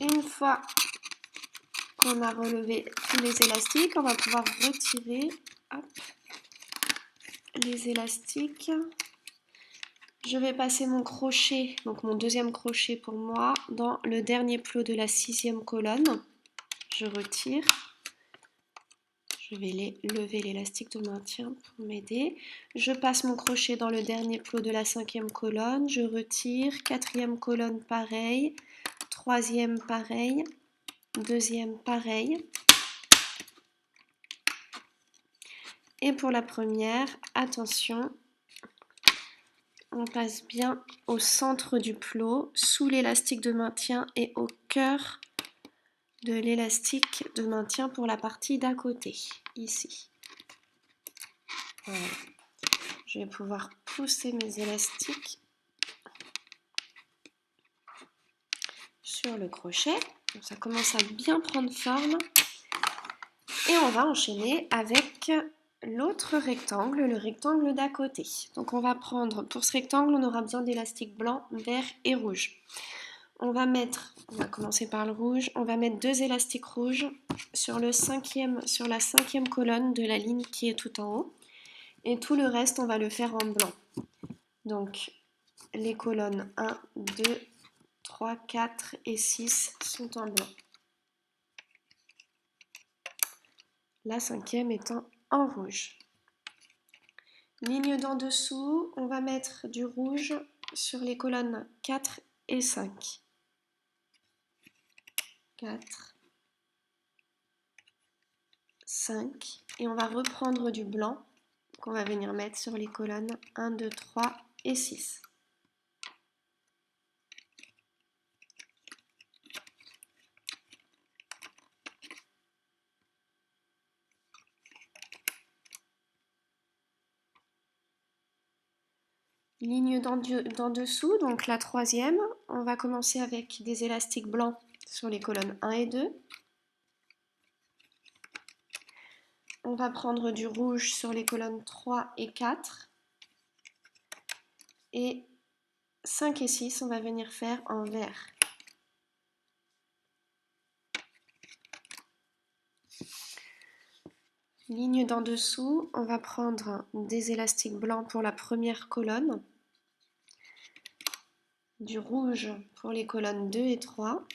Une fois qu'on a relevé tous les élastiques, on va pouvoir retirer les élastiques. Je vais passer mon crochet, donc mon deuxième crochet pour moi, dans le dernier plot de la 6e colonne. Je retire. Je vais lever l'élastique de maintien pour m'aider. Je passe mon crochet dans le dernier plot de la 5e colonne. Je retire. 4e colonne, pareil. 3e, pareil. 2e, pareil. Et pour la première, attention, on passe bien au centre du plot, sous l'élastique de maintien et au cœur de l'élastique de maintien pour la partie d'à côté, ici. Voilà. Je vais pouvoir pousser mes élastiques sur le crochet. Donc ça commence à bien prendre forme. Et on va enchaîner avec l'autre rectangle, le rectangle d'à côté. Donc on va prendre, pour ce rectangle, on aura besoin d'élastiques blancs, verts et rouges. On va commencer par le rouge. On va mettre 2 élastiques rouges sur la 5e colonne de la ligne qui est tout en haut. Et tout le reste, on va le faire en blanc. Donc, les colonnes 1, 2, 3, 4 et 6 sont en blanc. La 5e étant en rouge. Ligne d'en dessous, on va mettre du rouge sur les colonnes 4 et 5. 4, 5. Et on va reprendre du blanc qu'on va venir mettre sur les colonnes 1, 2, 3 et 6. Ligne d'en dessous, donc la 3e, on va commencer avec des élastiques blancs sur les colonnes 1 et 2. On va prendre du rouge sur les colonnes 3 et 4. Et 5 et 6, on va venir faire en vert. Ligne d'en dessous, on va prendre des élastiques blancs pour la première colonne, du rouge pour les colonnes 2 et 3,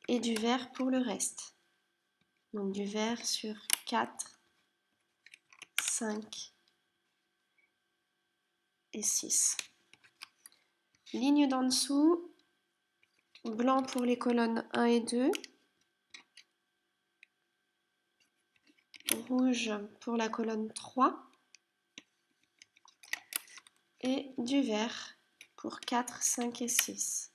et du vert pour le reste. Donc du vert sur 4, 5 et 6. Ligne d'en dessous, blanc pour les colonnes 1 et 2, rouge pour la colonne 3 et du vert pour 4, 5 et 6.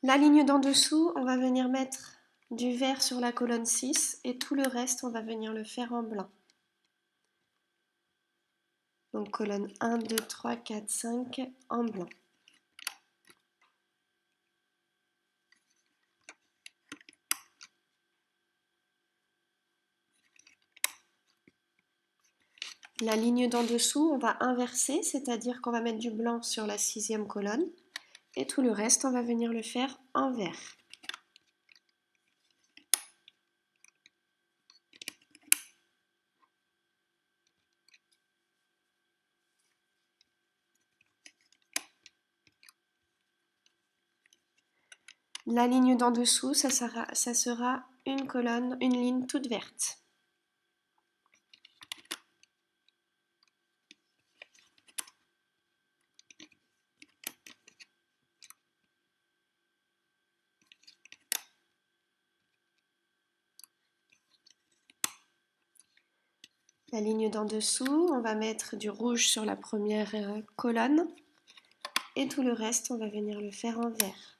La ligne d'en dessous, on va venir mettre du vert sur la colonne 6 et tout le reste, on va venir le faire en blanc. Donc colonne 1, 2, 3, 4, 5 en blanc. La ligne d'en dessous, on va inverser, c'est-à-dire qu'on va mettre du blanc sur la 6e colonne et tout le reste, on va venir le faire en vert. La ligne d'en dessous, ça sera une ligne toute verte. La ligne d'en dessous, on va mettre du rouge sur la première colonne et tout le reste, on va venir le faire en vert.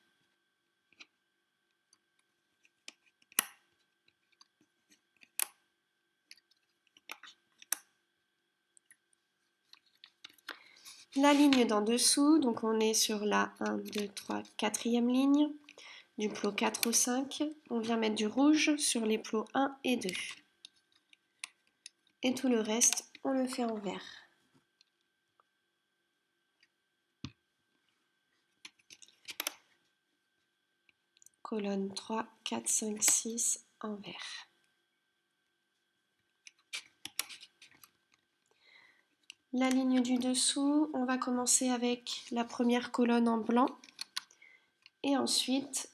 La ligne d'en dessous, donc on est sur la 1, 2, 3, 4e ligne, du plot 4 au 5, on vient mettre du rouge sur les plots 1 et 2. et tout le reste, on le fait en vert. Colonne 3, 4, 5, 6 en vert. La ligne du dessous, on va commencer avec la première colonne en blanc et ensuite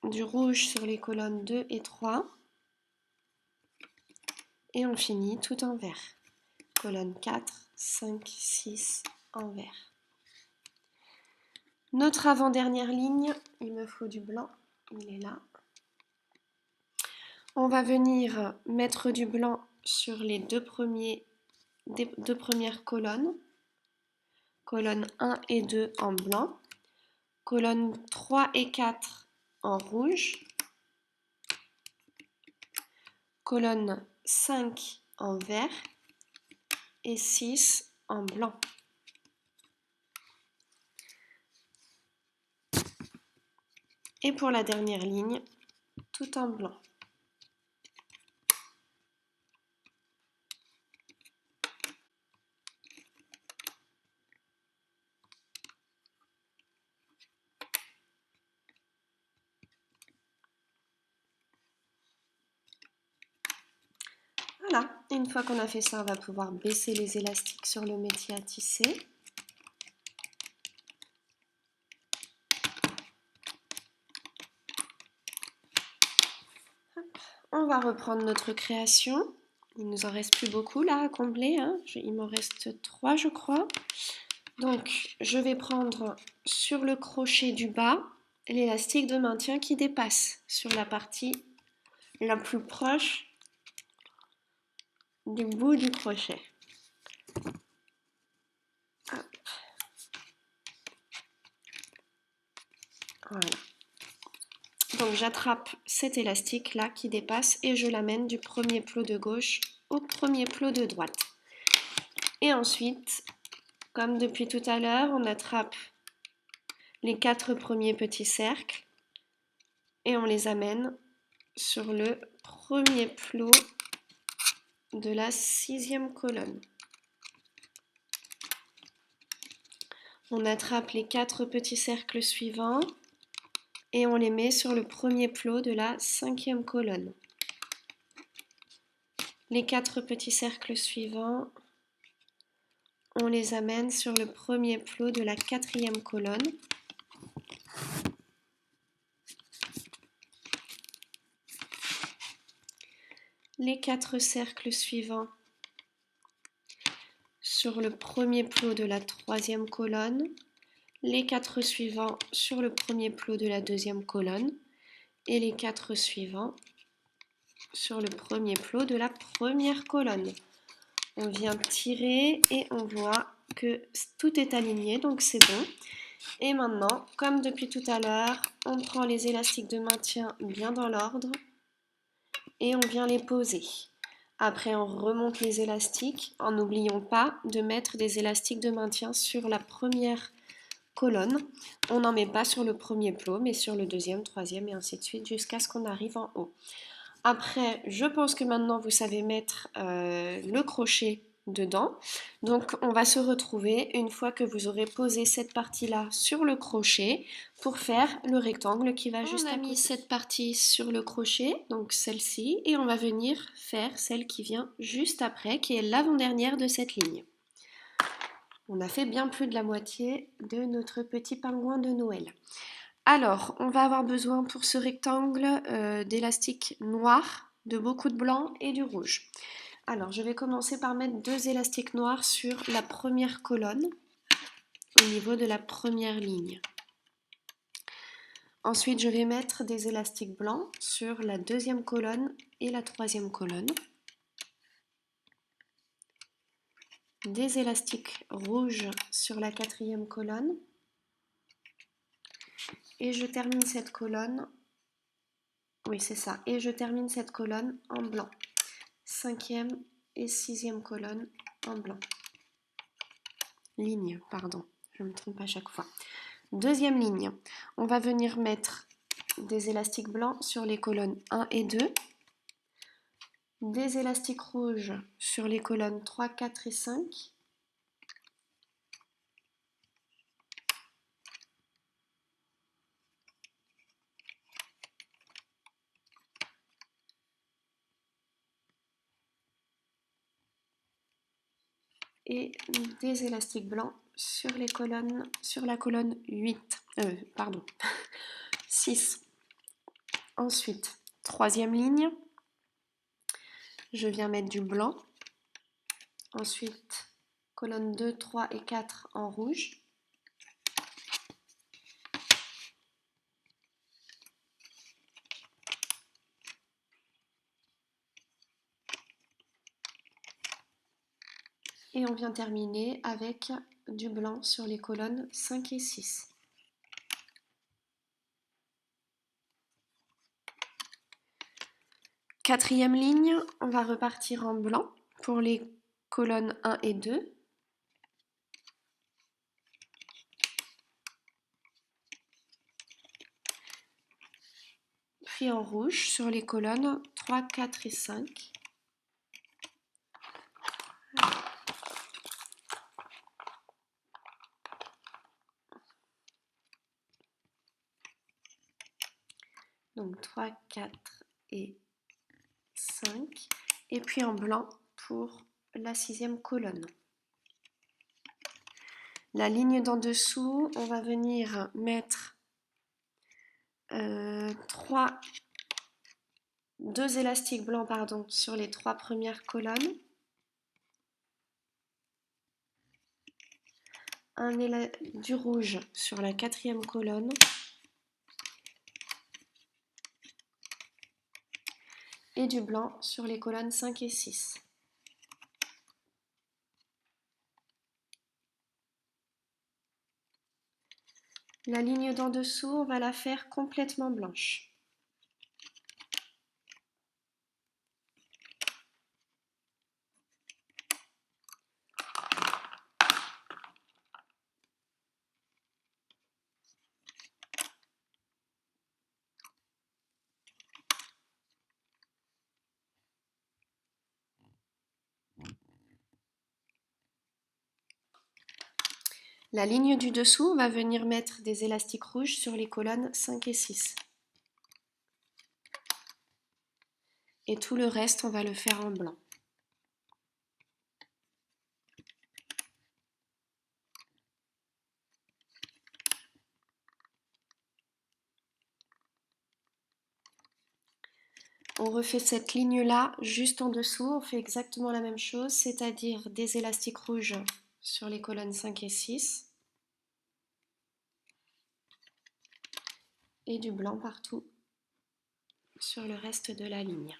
du rouge sur les colonnes 2 et 3 et on finit tout en vert. Colonne 4, 5, 6 en vert. Notre avant-dernière ligne, il me faut du blanc, il est là. On va venir mettre du blanc sur les deux premières colonnes. Colonne 1 et 2 en blanc. Colonne 3 et 4 en rouge. Colonne 5 en vert et 6 en blanc. Et pour la dernière ligne, tout en blanc. Voilà, une fois qu'on a fait ça, on va pouvoir baisser les élastiques sur le métier à tisser. On va reprendre notre création. Il nous en reste plus beaucoup là à combler, hein. Il m'en reste 3 je crois. Donc je vais prendre sur le crochet du bas l'élastique de maintien qui dépasse sur la partie la plus proche du bout du crochet. Hop. Voilà. Donc j'attrape cet élastique là qui dépasse et je l'amène du premier plot de gauche au premier plot de droite. Et ensuite, comme depuis tout à l'heure, on attrape les 4 premiers petits cercles et on les amène sur le premier plot de la 6e colonne. On attrape les 4 petits cercles suivants et on les met sur le premier plot de la 5e colonne. Les 4 petits cercles suivants, on les amène sur le premier plot de la 4e colonne. Les 4 cercles suivants sur le premier plot de la 3e colonne. Les 4 suivants sur le premier plot de la 2e colonne. Et les 4 suivants sur le premier plot de la première colonne. On vient tirer et on voit que tout est aligné, donc c'est bon. Et maintenant, comme depuis tout à l'heure, on prend les élastiques de maintien bien dans l'ordre et on vient les poser. Après, on remonte les élastiques en n'oubliant pas de mettre des élastiques de maintien sur la première colonne. On n'en met pas sur le premier plot, mais sur le 2e, 3e et ainsi de suite jusqu'à ce qu'on arrive en haut. Après, je pense que maintenant vous savez mettre le crochet dedans. Donc on va se retrouver une fois que vous aurez posé cette partie-là sur le crochet pour faire le rectangle qui va juste à côté. On a mis cette partie sur le crochet, donc celle-ci, et on va venir faire celle qui vient juste après, qui est l'avant-dernière de cette ligne. On a fait bien plus de la moitié de notre petit pingouin de Noël. Alors, on va avoir besoin pour ce rectangle d'élastique noir, de beaucoup de blanc et du rouge. Alors, je vais commencer par mettre 2 élastiques noirs sur la première colonne, au niveau de la première ligne. Ensuite, je vais mettre des élastiques blancs sur la 2e colonne et la 3e colonne. Des élastiques rouges sur la 4e colonne. Et je termine cette colonne, oui c'est ça, et je termine cette colonne en blanc. 5e et 6e colonne en blanc. Ligne, pardon, je me trompe à chaque fois. 2e ligne, on va venir mettre des élastiques blancs sur les colonnes 1 et 2. des élastiques rouges sur les colonnes 3, 4 et 5. Et des élastiques blancs sur les colonnes, sur la colonne 6. Ensuite, troisième ligne, je viens mettre du blanc. Ensuite, colonne 2, 3 et 4 en rouge. Et on vient terminer avec du blanc sur les colonnes 5 et 6. Quatrième ligne, on va repartir en blanc pour les colonnes 1 et 2. Puis en rouge sur les colonnes 3, 4 et 5. Donc 3, 4 et 5. Et puis en blanc pour la sixième colonne. La ligne d'en dessous, on va venir mettre 2 élastiques blancs sur les 3 premières colonnes. Du rouge sur la 4e colonne. Et du blanc sur les colonnes 5 et 6. La ligne d'en dessous, on va la faire complètement blanche. La ligne du dessous, on va venir mettre des élastiques rouges sur les colonnes 5 et 6. Et tout le reste, on va le faire en blanc. On refait cette ligne-là juste en dessous, on fait exactement la même chose, c'est-à-dire des élastiques rouges sur les colonnes 5 et 6. Et du blanc partout sur le reste de la ligne.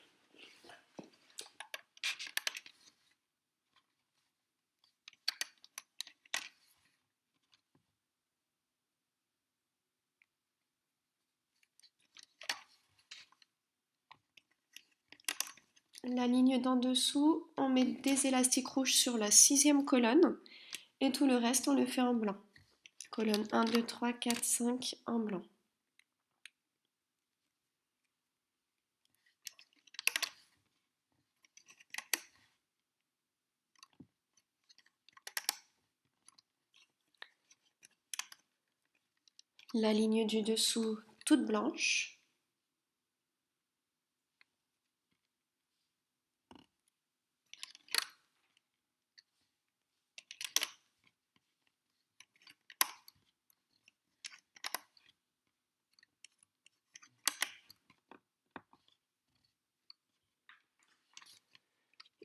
La ligne d'en dessous, on met des élastiques rouges sur la 6e colonne et tout le reste, on le fait en blanc. Colonne 1, 2, 3, 4, 5 en blanc. La ligne du dessous, toute blanche.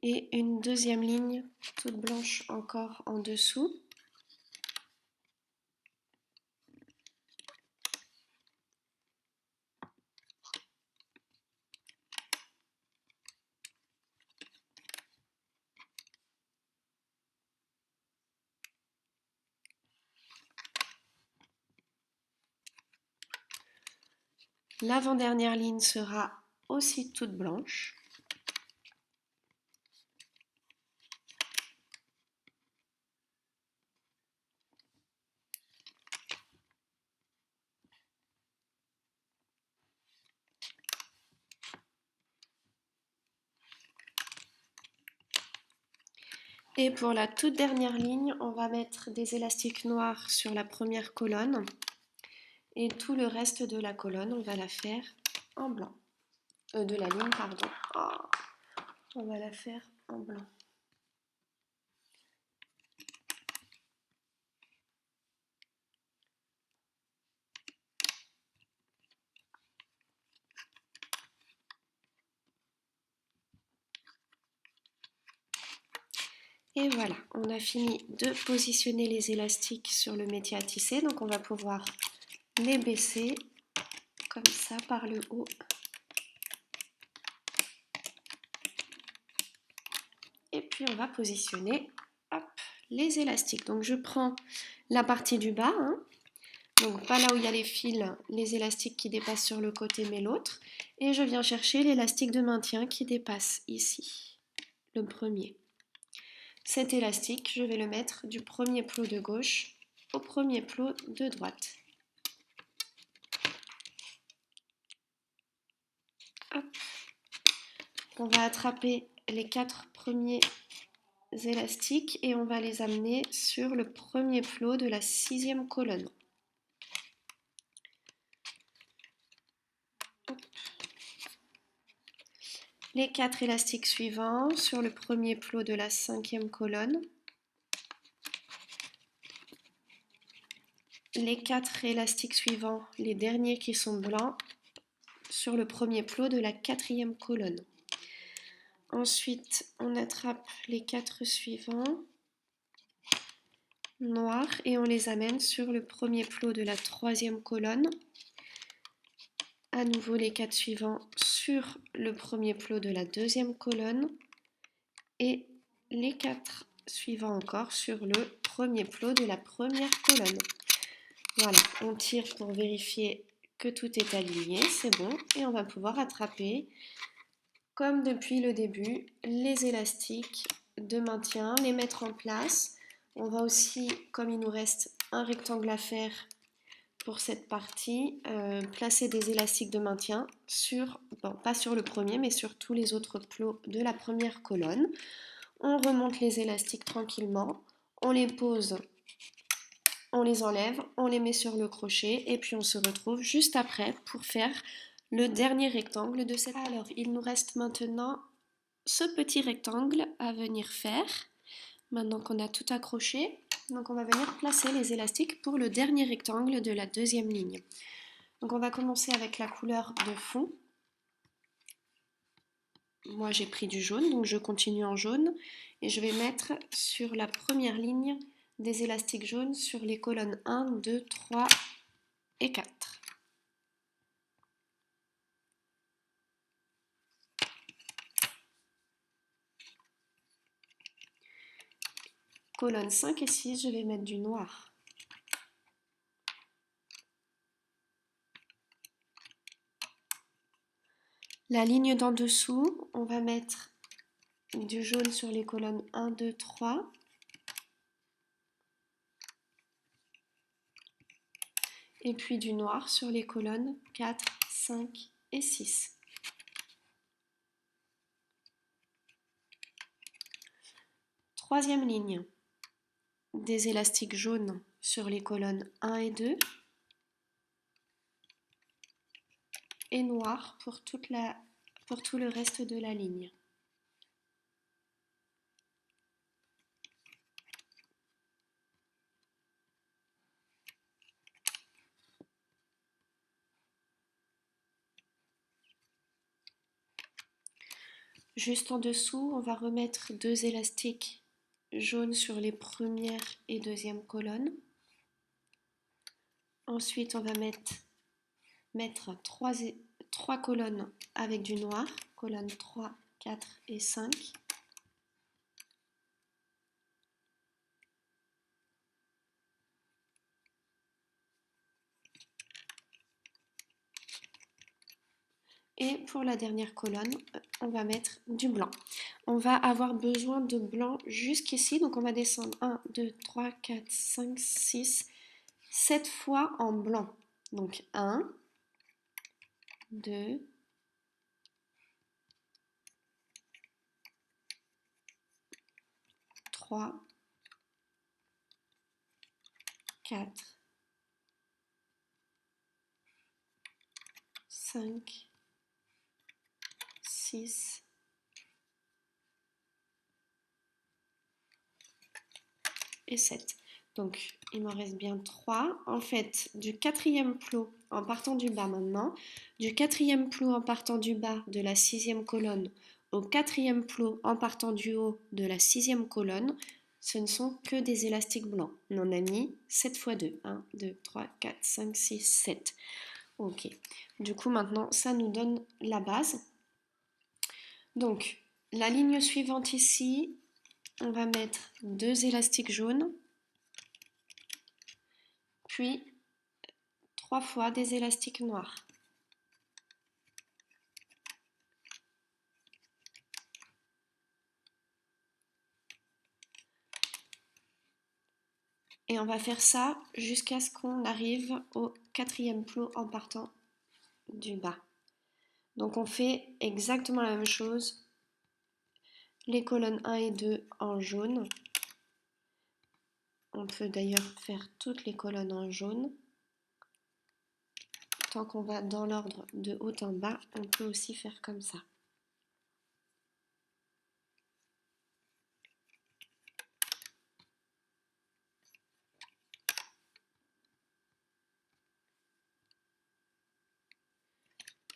Et une deuxième ligne toute blanche encore en dessous. L'avant-dernière ligne sera aussi toute blanche. Et pour la toute dernière ligne, on va mettre des élastiques noirs sur la première colonne. Et tout le reste de la colonne, on va la faire en blanc. De la ligne, pardon. Oh, on va la faire en blanc. Et voilà, on a fini de positionner les élastiques sur le métier à tisser. Donc on va pouvoir les baisser comme ça par le haut. Et puis on va positionner hop, les élastiques. Donc je prends la partie du bas, hein. Donc pas là où il y a les fils, les élastiques qui dépassent sur le côté, mais l'autre. Et je viens chercher l'élastique de maintien qui dépasse ici, le premier. Cet élastique, je vais le mettre du premier plot de gauche au premier plot de droite. Hop. On va attraper les 4 premiers élastiques et on va les amener sur le premier plot de la 6e colonne. Les 4 élastiques suivants sur le premier plot de la 5e colonne. Les 4 élastiques suivants, les derniers qui sont blancs, sur le premier plot de la 4e colonne. Ensuite, on attrape les 4 suivants, noirs, et on les amène sur le premier plot de la 3e colonne. À nouveau les 4 suivants sur le premier plot de la 2e colonne. Et les 4 suivants encore sur le premier plot de la première colonne. Voilà, on tire pour vérifier que tout est aligné, c'est bon. Et on va pouvoir attraper, comme depuis le début, les élastiques de maintien, les mettre en place. On va aussi, comme il nous reste un rectangle à faire pour cette partie, placer des élastiques de maintien sur, bon, pas sur le premier, mais sur tous les autres plots de la première colonne. On remonte les élastiques tranquillement, on les pose, on les enlève, on les met sur le crochet et puis on se retrouve juste après pour faire le dernier rectangle de cette. Alors, il nous reste maintenant ce petit rectangle à venir faire, maintenant qu'on a tout accroché. Donc on va venir placer les élastiques pour le dernier rectangle de la 2e ligne. Donc on va commencer avec la couleur de fond. Moi j'ai pris du jaune, donc je continue en jaune et je vais mettre sur la première ligne des élastiques jaunes sur les colonnes 1, 2, 3 et 4. Colonnes 5 et 6, je vais mettre du noir. La ligne d'en dessous, on va mettre du jaune sur les colonnes 1, 2, 3. Et puis du noir sur les colonnes 4, 5 et 6. Troisième ligne, des élastiques jaunes sur les colonnes 1 et 2. Et noir pour tout le reste de la ligne. Juste en dessous, on va remettre 2 élastiques jaunes sur les premières et 2e colonnes. Ensuite, on va mettre 3 colonnes avec du noir, colonnes 3, 4 et 5. Et pour la dernière colonne, on va mettre du blanc. On va avoir besoin de blanc jusqu'ici, donc on va descendre 1, 2, 3, 4, 5, 6, 7 fois en blanc. Donc 1, 2, 3, 3, 4, 5, 6, et 7. Donc, il m'en reste bien 3. En fait, du quatrième plot en partant du bas maintenant, du quatrième plot en partant du bas de la sixième colonne au quatrième plot en partant du haut de la sixième colonne, ce ne sont que des élastiques blancs. On en a mis 7 fois 2. 1, 2, 3, 4, 5, 6, 7. Ok. Du coup, maintenant, ça nous donne la base. Donc, la ligne suivante ici, on va mettre 2 élastiques jaunes, puis 3 fois des élastiques noirs. Et on va faire ça jusqu'à ce qu'on arrive au quatrième plot en partant du bas. Donc on fait exactement la même chose. Les colonnes 1 et 2 en jaune. On peut d'ailleurs faire toutes les colonnes en jaune. Tant qu'on va dans l'ordre de haut en bas, on peut aussi faire comme ça.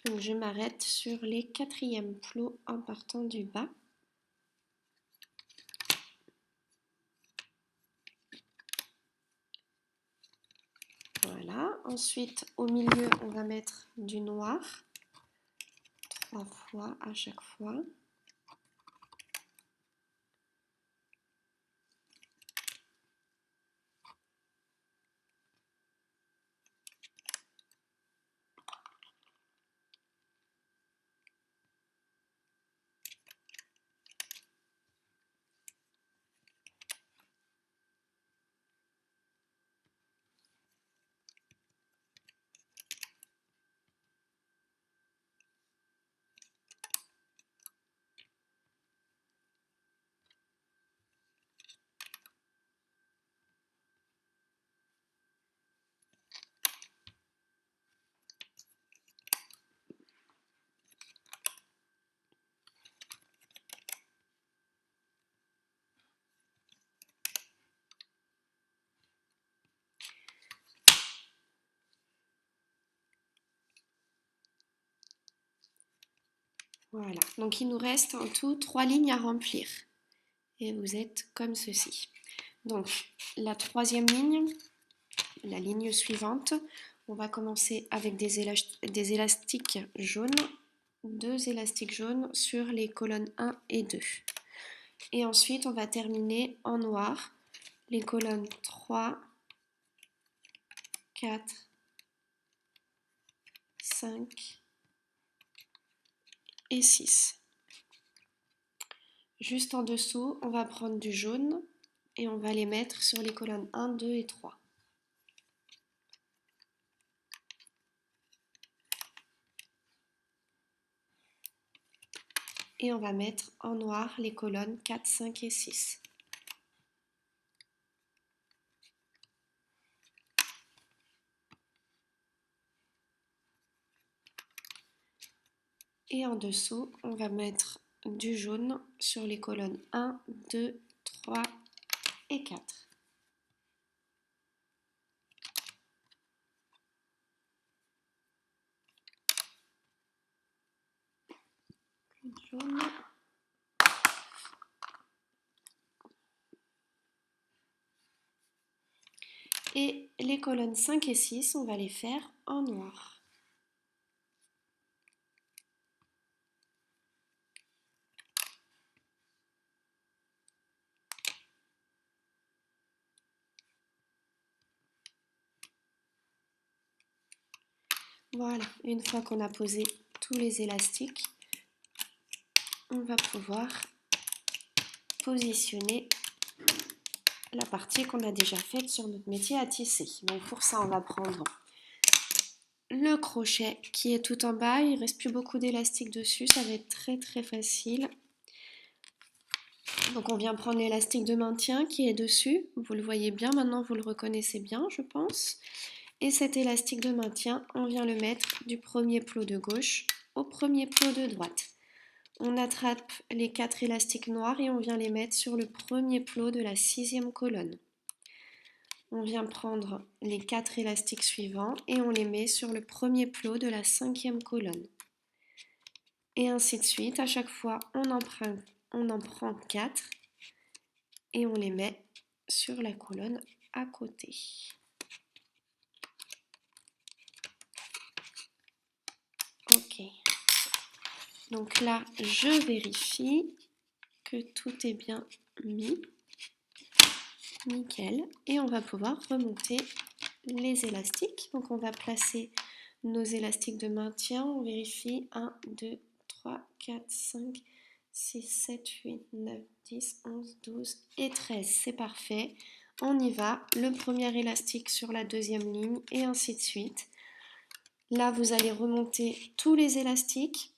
Donc je m'arrête sur les quatrièmes plots en partant du bas. Voilà. Ensuite, au milieu, on va mettre du noir. 3 fois à chaque fois. Voilà, donc il nous reste en tout 3 lignes à remplir. Et vous êtes comme ceci. Donc la troisième ligne, la ligne suivante, on va commencer avec des élastiques jaunes, 2 élastiques jaunes sur les colonnes 1 et 2. Et ensuite on va terminer en noir les colonnes 3, 4, 5 et 6. Juste en dessous, on va prendre du jaune et on va les mettre sur les colonnes 1, 2 et 3. Et on va mettre en noir les colonnes 4, 5 et 6. Et en dessous, on va mettre du jaune sur les colonnes 1, 2, 3 et 4. Jaune. Et les colonnes 5 et 6, on va les faire en noir. Voilà, une fois qu'on a posé tous les élastiques, on va pouvoir positionner la partie qu'on a déjà faite sur notre métier à tisser. Donc pour ça, on va prendre le crochet qui est tout en bas. Il ne reste plus beaucoup d'élastique dessus, ça va être très très facile. Donc on vient prendre l'élastique de maintien qui est dessus. Vous le voyez bien maintenant, vous le reconnaissez bien, je pense. Et cet élastique de maintien, on vient le mettre du premier plot de gauche au premier plot de droite. On attrape les 4 élastiques noirs et on vient les mettre sur le premier plot de la 6e colonne. On vient prendre les 4 élastiques suivants et on les met sur le premier plot de la 5e colonne. Et ainsi de suite, à chaque fois on en prend 4 et on les met sur la colonne à côté. Ok. Donc là, je vérifie que tout est bien mis. Nickel. Et on va pouvoir remonter les élastiques. Donc on va placer nos élastiques de maintien. On vérifie 1, 2, 3, 4, 5, 6, 7, 8, 9, 10, 11, 12 et 13. C'est parfait. On y va. Le premier élastique sur la deuxième ligne et ainsi de suite. Là, vous allez remonter tous les élastiques.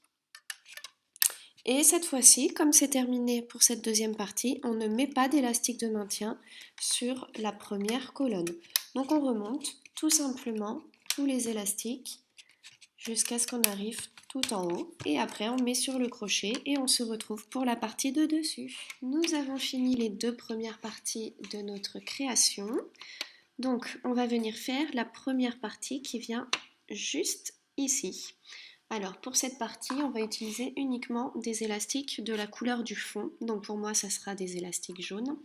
Et cette fois-ci, comme c'est terminé pour cette deuxième partie, on ne met pas d'élastique de maintien sur la première colonne. Donc on remonte tout simplement tous les élastiques jusqu'à ce qu'on arrive tout en haut. Et après, on met sur le crochet et on se retrouve pour la partie de dessus. Nous avons fini les 2 premières parties de notre création. Donc, on va venir faire la première partie qui vient juste ici. Alors pour cette partie, on va utiliser uniquement des élastiques de la couleur du fond. Donc pour moi, ça sera des élastiques jaunes.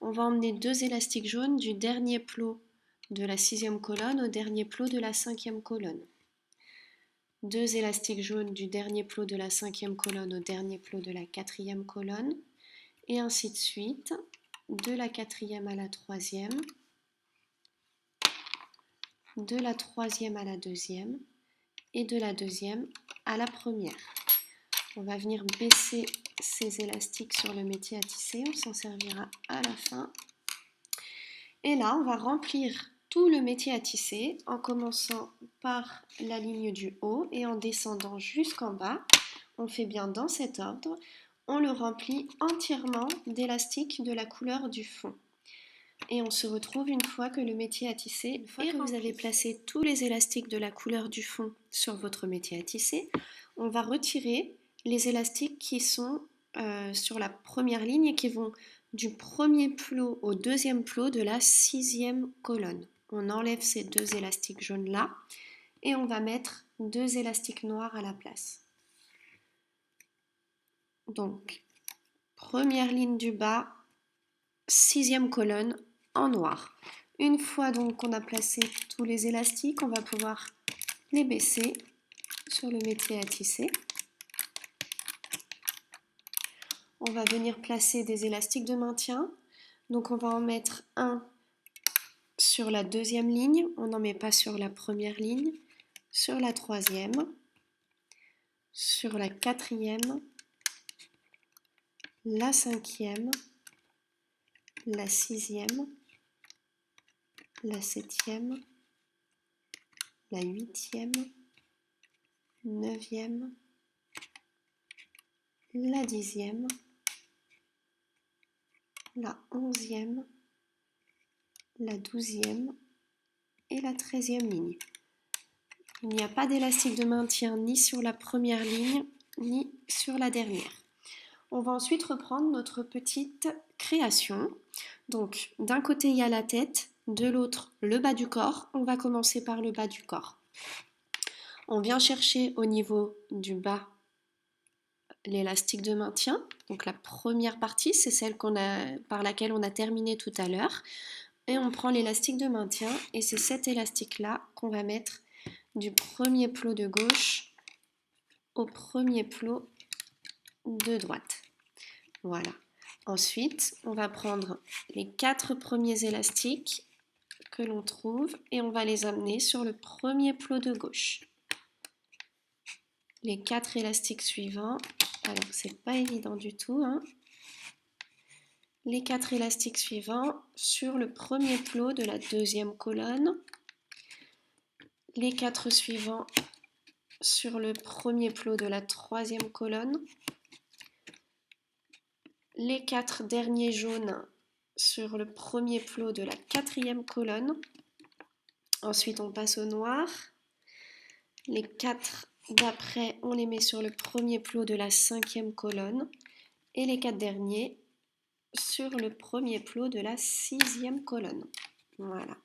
On va emmener 2 élastiques jaunes du dernier plot de la 6e colonne au dernier plot de la 5e colonne. 2 élastiques jaunes du dernier plot de la 5e colonne au dernier plot de la 4e colonne. Et ainsi de suite, de la 4e à la 3e, de la 3e à la 2e, et de la 2e à la 1re. On va venir baisser ces élastiques sur le métier à tisser, on s'en servira à la fin. Et là, on va remplir tout le métier à tisser en commençant par la ligne du haut et en descendant jusqu'en bas. On fait bien dans cet ordre. On le remplit entièrement d'élastiques de la couleur du fond. Et on se retrouve une fois que le métier à tisser est rempli. Une fois que vous avez placé tous les élastiques de la couleur du fond sur votre métier à tisser, on va retirer les élastiques qui sont sur la première ligne et qui vont du premier plot au deuxième plot de la 6e colonne. On enlève ces 2 élastiques jaunes là et on va mettre 2 élastiques noirs à la place. Donc, première ligne du bas, 6e colonne en noir. Une fois donc qu'on a placé tous les élastiques, on va pouvoir les baisser sur le métier à tisser. On va venir placer des élastiques de maintien. Donc on va en mettre un sur la 2e ligne, on n'en met pas sur la première ligne, sur la 3e, sur la 4e, la 5e, la 6e, la 7e, la 8e, 9e, la 10e, la 11e, la 12e et la 13e ligne. Il n'y a pas d'élastique de maintien ni sur la première ligne ni sur la dernière. On va ensuite reprendre notre petite création. Donc d'un côté il y a la tête, de l'autre le bas du corps. On va commencer par le bas du corps. On vient chercher au niveau du bas l'élastique de maintien. Donc la première partie, c'est celle par laquelle on a terminé tout à l'heure. Et on prend l'élastique de maintien et c'est cet élastique-là qu'on va mettre du premier plot de gauche au premier plot de droite. Voilà. Ensuite, on va prendre les 4 premiers élastiques que l'on trouve et on va les amener sur le premier plot de gauche. Les 4 élastiques suivants, alors c'est pas évident du tout, hein. Les 4 élastiques suivants sur le premier plot de la 2e colonne. Les 4 suivants sur le premier plot de la 3e colonne. les 4 derniers jaunes sur le premier plot de la 4e colonne. Ensuite, on passe au noir. Les 4 d'après, on les met sur le premier plot de la 5e colonne. Et les 4 derniers sur le premier plot de la 6e colonne. Voilà.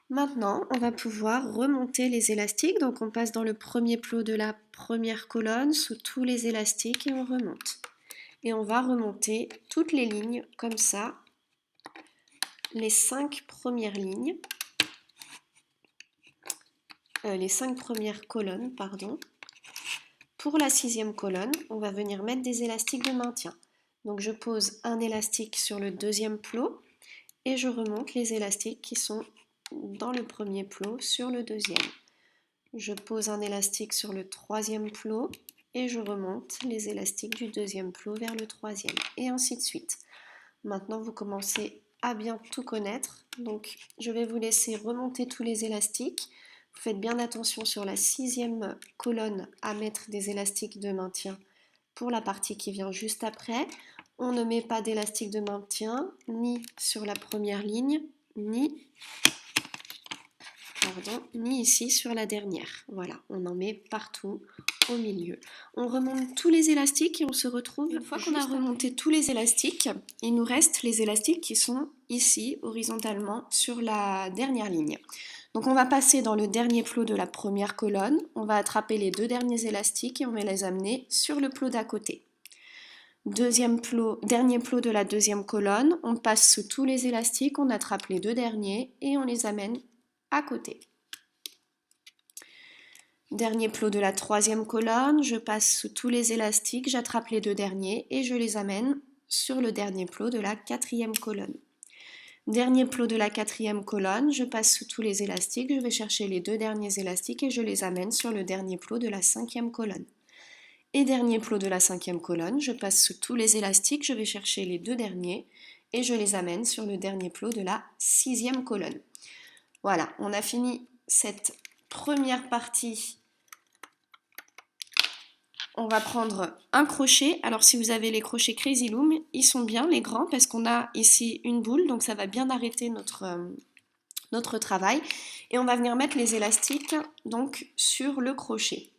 Maintenant, on va pouvoir remonter les élastiques. Donc, on passe dans le premier plot de la première colonne sous tous les élastiques et on remonte. Et on va remonter toutes les lignes comme ça, les 5 premières lignes, les 5 premières colonnes, pardon. Pour la 6e colonne, on va venir mettre des élastiques de maintien. Donc, je pose un élastique sur le 2e plot et je remonte les élastiques qui sont dans le premier plot sur le 2e. Je pose un élastique sur le 3e plot et je remonte les élastiques du 2e plot vers le 3e et ainsi de suite. Maintenant, vous commencez à bien tout connaître. Donc, je vais vous laisser remonter tous les élastiques. Vous faites bien attention sur la 6e colonne à mettre des élastiques de maintien pour la partie qui vient juste après. On ne met pas d'élastique de maintien ni sur la première ligne, ni ici sur la dernière. Voilà, on en met partout au milieu. On remonte tous les élastiques et on se retrouve. Une fois qu'on a remonté tous les élastiques, il nous reste les élastiques qui sont ici horizontalement sur la dernière ligne. Donc on va passer dans le dernier plot de la première colonne, on va attraper les 2 derniers élastiques et on va les amener sur le plot d'à côté. Dernier plot de la 2e colonne, on passe sous tous les élastiques, on attrape les 2 derniers et on les amène à côté. Dernier plot de la 3e colonne, je passe sous tous les élastiques, j'attrape les 2 derniers et je les amène sur le dernier plot de la 4e colonne. Dernier plot de la 4e colonne, je passe sous tous les élastiques, je vais chercher les 2 derniers élastiques et je les amène sur le dernier plot de la 5e colonne. Et dernier plot de la 5e colonne, je passe sous tous les élastiques, je vais chercher les 2 derniers et je les amène sur le dernier plot de la 6e colonne. Voilà, on a fini cette première partie. On va prendre un crochet. Alors si vous avez les crochets Crazy Loom, ils sont bien les grands parce qu'on a ici une boule, donc ça va bien arrêter notre travail. Et on va venir mettre les élastiques donc sur le crochet.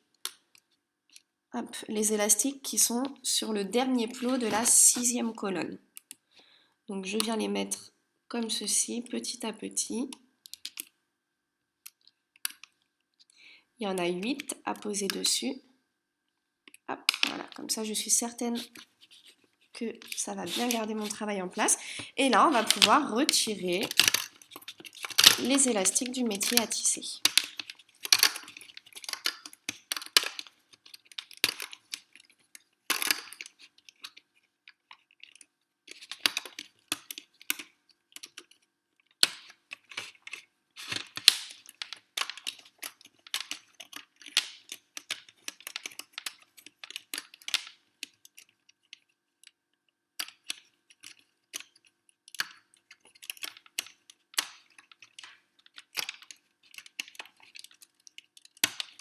Hop, les élastiques qui sont sur le dernier plot de la 6e colonne. Donc je viens les mettre comme ceci, petit à petit. Il y en a 8 à poser dessus. Hop, voilà, comme ça je suis certaine que ça va bien garder mon travail en place. Et là, on va pouvoir retirer les élastiques du métier à tisser.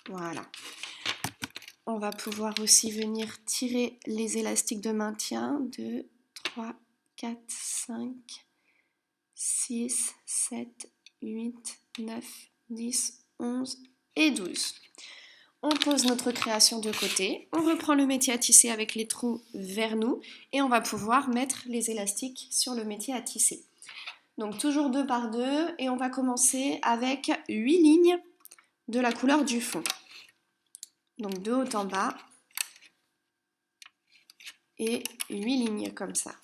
Voilà. On va pouvoir aussi venir tirer les élastiques de maintien. 2, 3, 4, 5, 6, 7, 8, 9, 10, 11 et 12. On pose notre création de côté, on reprend le métier à tisser avec les trous vers nous et on va pouvoir mettre les élastiques sur le métier à tisser. Donc toujours 2 par 2 et on va commencer avec 8 lignes de la couleur du fond. Donc de haut en bas et 8 lignes comme ça.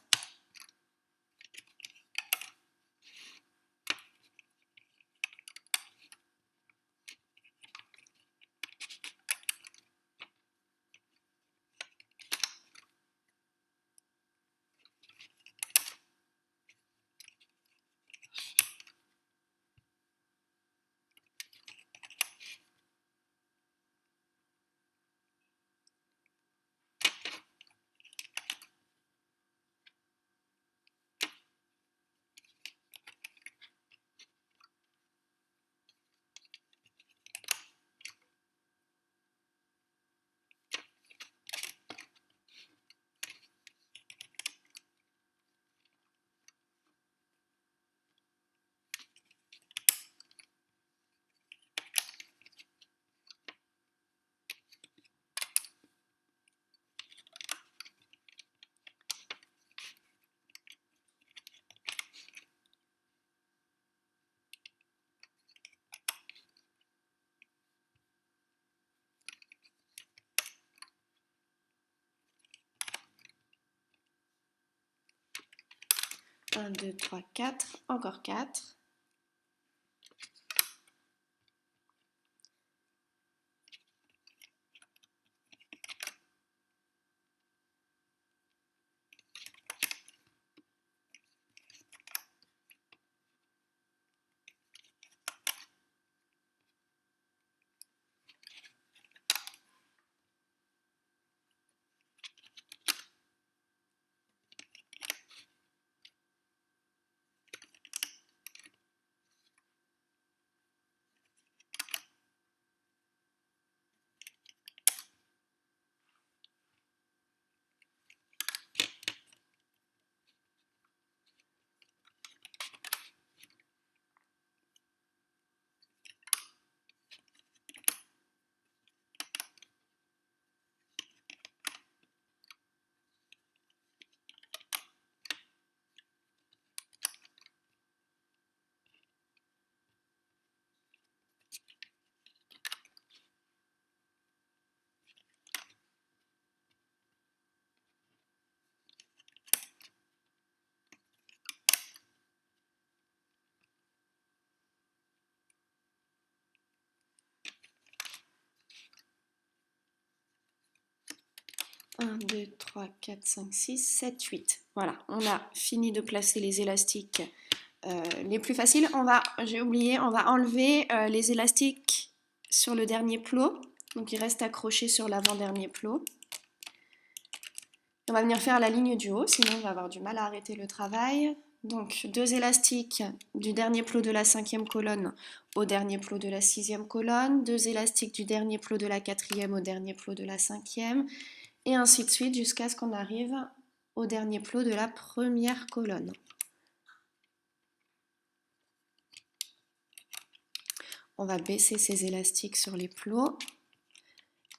1, 2, 3, 4, encore 4. Un, 2, 3, 4, 5, 6, 7, 8. Voilà, on a fini de placer les élastiques les plus faciles. J'ai oublié, on va enlever les élastiques sur le dernier plot. Donc, il reste accroché sur l'avant-dernier plot. On va venir faire la ligne du haut, sinon on va avoir du mal à arrêter le travail. Donc, 2 élastiques du dernier plot de la 5e colonne au dernier plot de la 6e colonne. 2 élastiques du dernier plot de la 4e au dernier plot de la 5e. Et ainsi de suite jusqu'à ce qu'on arrive au dernier plot de la première colonne. On va baisser ces élastiques sur les plots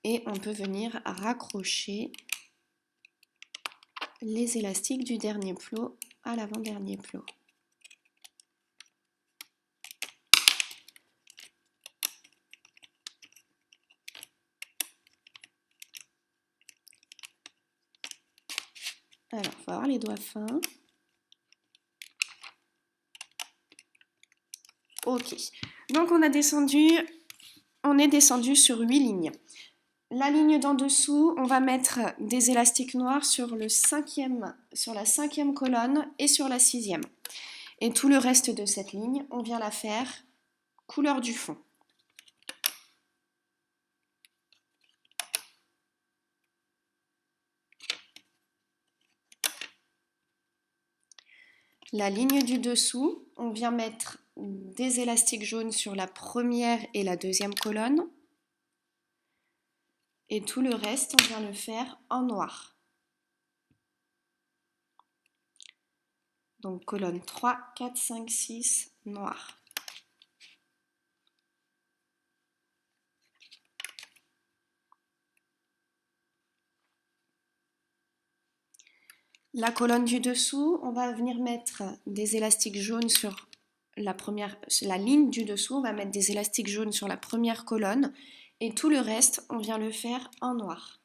et on peut venir raccrocher les élastiques du dernier plot à l'avant-dernier plot. Alors, il faut avoir les doigts fins. Ok, donc on est descendu sur 8 lignes. La ligne d'en dessous, on va mettre des élastiques noirs sur la 5e colonne et sur la 6e. Et tout le reste de cette ligne, on vient la faire couleur du fond. La ligne du dessous, on vient mettre des élastiques jaunes sur la première et la 2e colonne. Et tout le reste, on vient le faire en noir. Donc colonne 3, 4, 5, 6, noir. La colonne du dessous, on va venir mettre des élastiques jaunes sur la ligne du dessous, on va mettre des élastiques jaunes sur la première colonne et tout le reste, on vient le faire en noir.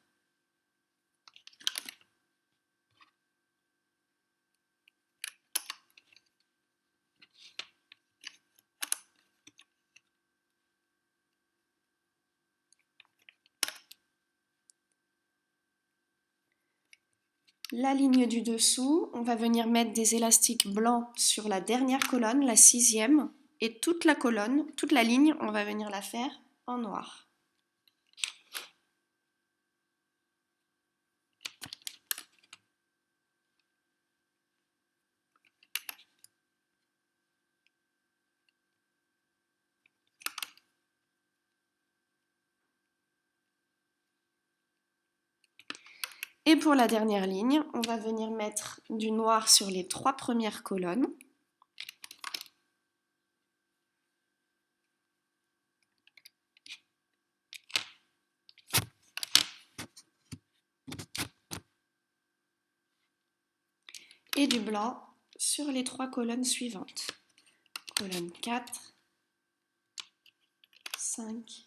La ligne du dessous, on va venir mettre des élastiques blancs sur la dernière colonne, la 6e, et toute la colonne, toute la ligne, on va venir la faire en noir. Et pour la dernière ligne, on va venir mettre du noir sur les 3 premières colonnes. Et du blanc sur les 3 colonnes suivantes. Colonne 4, 5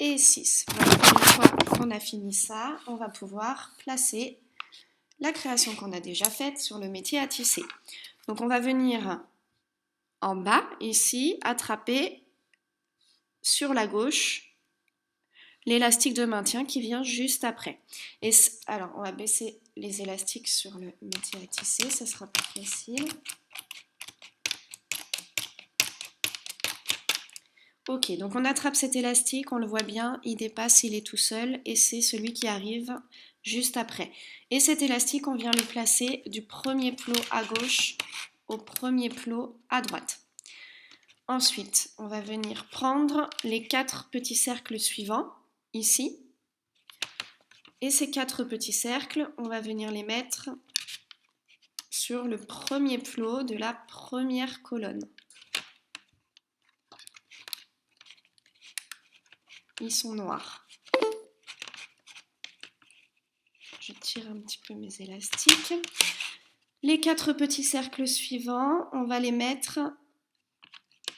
et 6. Voilà, une fois qu'on a fini ça, on va pouvoir placer la création qu'on a déjà faite sur le métier à tisser. Donc on va venir en bas, ici, attraper sur la gauche l'élastique de maintien qui vient juste après. Et alors on va baisser les élastiques sur le métier à tisser, ça sera plus facile. Ok, donc on attrape cet élastique, on le voit bien, il dépasse, il est tout seul et c'est celui qui arrive juste après. Et cet élastique, on vient le placer du premier plot à gauche au premier plot à droite. Ensuite, on va venir prendre les 4 petits cercles suivants, ici. Et ces 4 petits cercles, on va venir les mettre sur le premier plot de la première colonne. Ils sont noirs. Je tire un petit peu mes élastiques. Les 4 petits cercles suivants, on va les mettre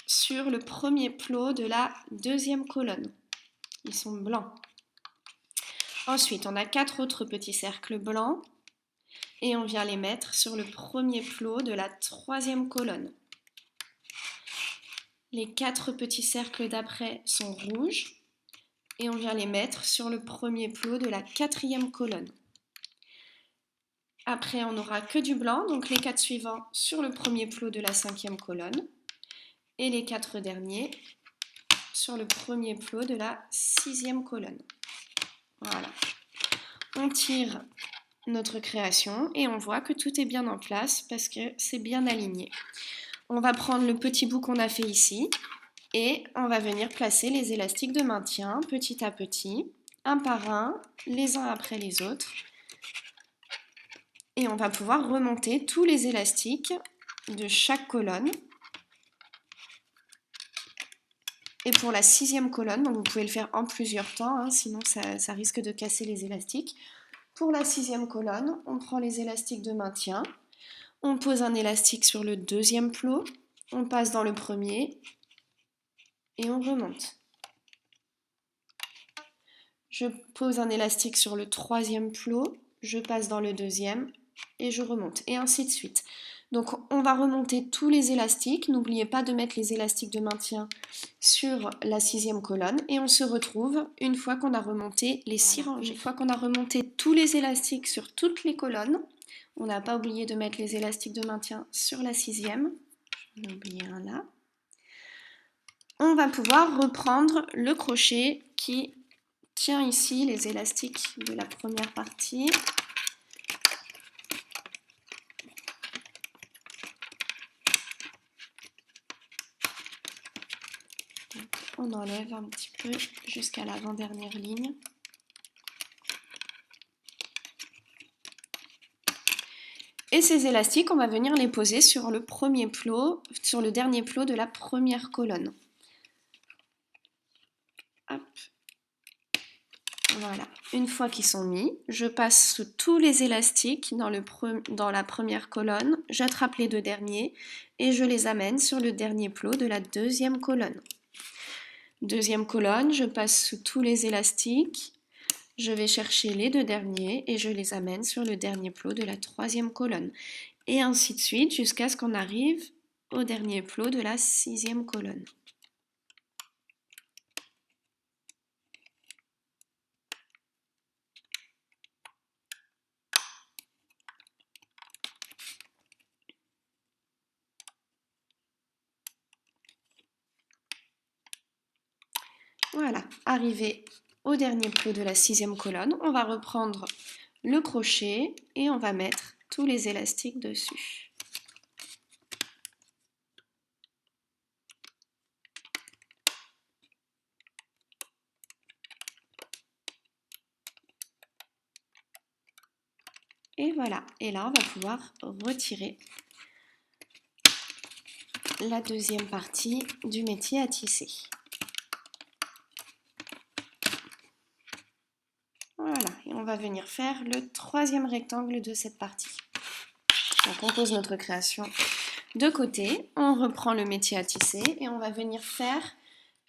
sur le premier plot de la deuxième colonne. Ils sont blancs. Ensuite, on a 4 autres petits cercles blancs et on vient les mettre sur le premier plot de la troisième colonne. Les 4 petits cercles d'après sont rouges et on vient les mettre sur le premier plot de la quatrième colonne. Après, on n'aura que du blanc, donc les 4 suivants sur le premier plot de la cinquième colonne et les 4 derniers sur le premier plot de la sixième colonne. Voilà. On tire notre création et on voit que tout est bien en place parce que c'est bien aligné. On va prendre le petit bout qu'on a fait ici et on va venir placer les élastiques de maintien petit à petit, un par un, les uns après les autres. Et on va pouvoir remonter tous les élastiques de chaque colonne. Et pour la sixième colonne, donc vous pouvez le faire en plusieurs temps, hein, sinon ça risque de casser les élastiques. Pour la sixième colonne, on prend les élastiques de maintien, on pose un élastique sur le deuxième plot, on passe dans le premier et on remonte. Je pose un élastique sur le troisième plot, je passe dans le deuxième et je remonte, et ainsi de suite. Donc on va remonter tous les élastiques, n'oubliez pas de mettre les élastiques de maintien sur la sixième colonne, et on se retrouve une fois qu'on a remonté les 6 rangées. Une fois qu'on a remonté tous les élastiques sur toutes les colonnes, on n'a pas oublié de mettre les élastiques de maintien sur la sixième, j'en ai oublié un là. On va pouvoir reprendre le crochet qui tient ici les élastiques de la première partie. On enlève un petit peu jusqu'à l'avant-dernière ligne. Et ces élastiques, on va venir les poser sur le premier plot, sur le dernier plot de la première colonne. Hop. Voilà. Une fois qu'ils sont mis, je passe sous tous les élastiques dans la première colonne, j'attrape les 2 derniers et je les amène sur le dernier plot de la deuxième colonne. Deuxième colonne, je passe sous tous les élastiques, je vais chercher les 2 derniers et je les amène sur le dernier plot de la troisième colonne. Et ainsi de suite jusqu'à ce qu'on arrive au dernier plot de la sixième colonne. Voilà, arrivé au dernier plot de la sixième colonne, on va reprendre le crochet et on va mettre tous les élastiques dessus. Et voilà, et là on va pouvoir retirer la deuxième partie du métier à tisser. Voilà, et on va venir faire le troisième rectangle de cette partie. Donc on pose notre création de côté, on reprend le métier à tisser et on va venir faire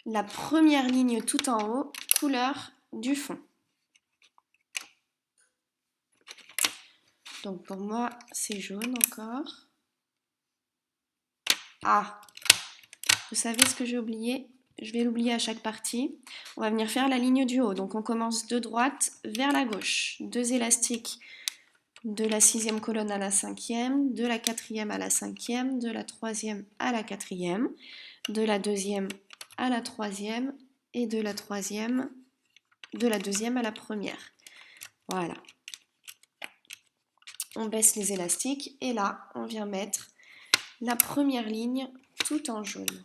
la première ligne tout en haut, couleur du fond. Donc pour moi, c'est jaune encore. Ah, vous savez ce que j'ai oublié? Je vais l'oublier à chaque partie. On va venir faire la ligne du haut. Donc on commence de droite vers la gauche. 2 élastiques de la 6e colonne à la 5e, de la 4e à la 5e, de la 3e à la 4e, de la 2e à la 3e et de la 3e, de la 2e à la 1re. Voilà. On baisse les élastiques et là, on vient mettre la première ligne tout en jaune.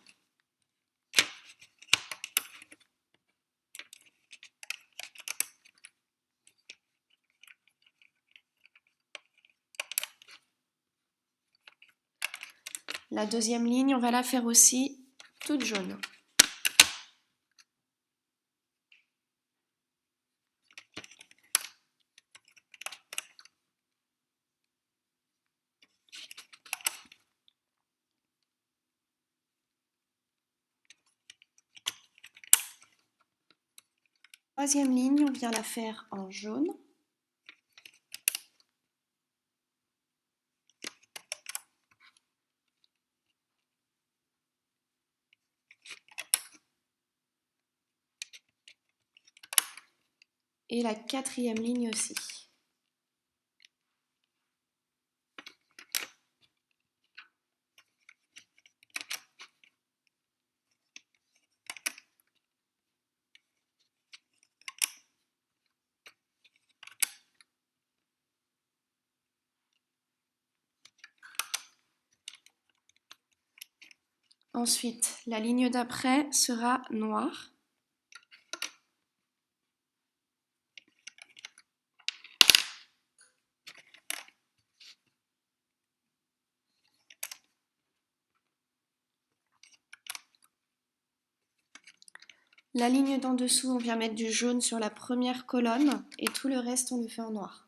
La deuxième ligne, on va la faire aussi toute jaune. Troisième ligne, on vient la faire en jaune. Et la quatrième ligne aussi. Ensuite, la ligne d'après sera noire. La ligne d'en dessous, on vient mettre du jaune sur la première colonne et tout le reste, on le fait en noir.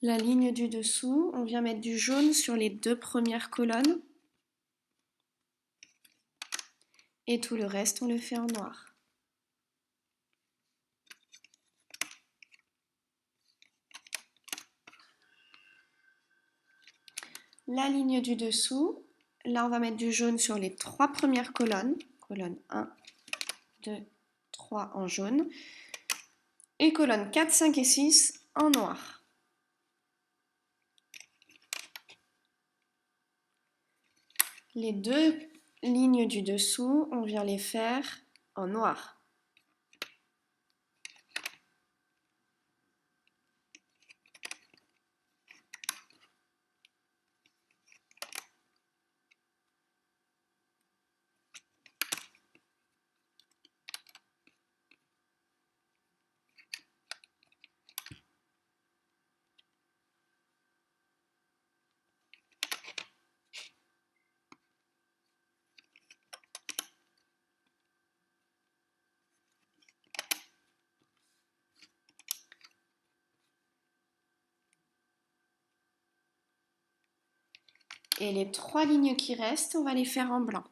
La ligne du dessous, on vient mettre du jaune sur les 2 premières colonnes et tout le reste, on le fait en noir. La ligne du dessous, là on va mettre du jaune sur les 3 premières colonnes, colonne 1, 2, 3 en jaune, et colonnes 4, 5 et 6 en noir. Les 2 lignes du dessous, on vient les faire en noir. Et les 3 lignes qui restent, on va les faire en blanc.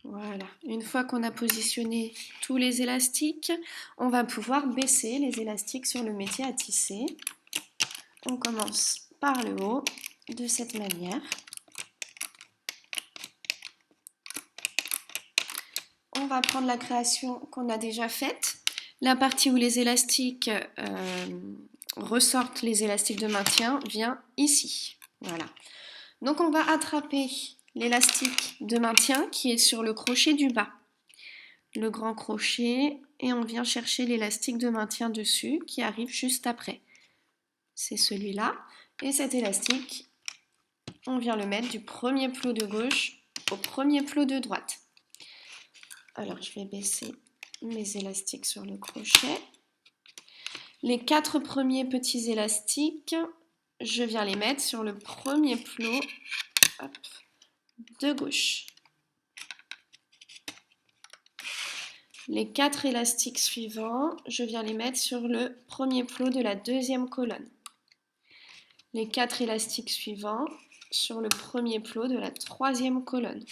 Voilà, une fois qu'on a positionné tous les élastiques, on va pouvoir baisser les élastiques sur le métier à tisser. On commence par le haut, de cette manière. On va prendre la création qu'on a déjà faite. La partie où les élastiques ressortent, les élastiques de maintien, vient ici. Voilà. Donc on va attraper l'élastique de maintien qui est sur le crochet du bas. Le grand crochet et on vient chercher l'élastique de maintien dessus qui arrive juste après. C'est celui-là. Et cet élastique, on vient le mettre du premier plot de gauche au premier plot de droite. Alors je vais baisser mes élastiques sur le crochet. Les 4 premiers petits élastiques, je viens les mettre sur le premier plot de gauche. Les 4 élastiques suivants, je viens les mettre sur le premier plot de la deuxième colonne. Les 4 élastiques suivants sur le premier plot de la troisième colonne.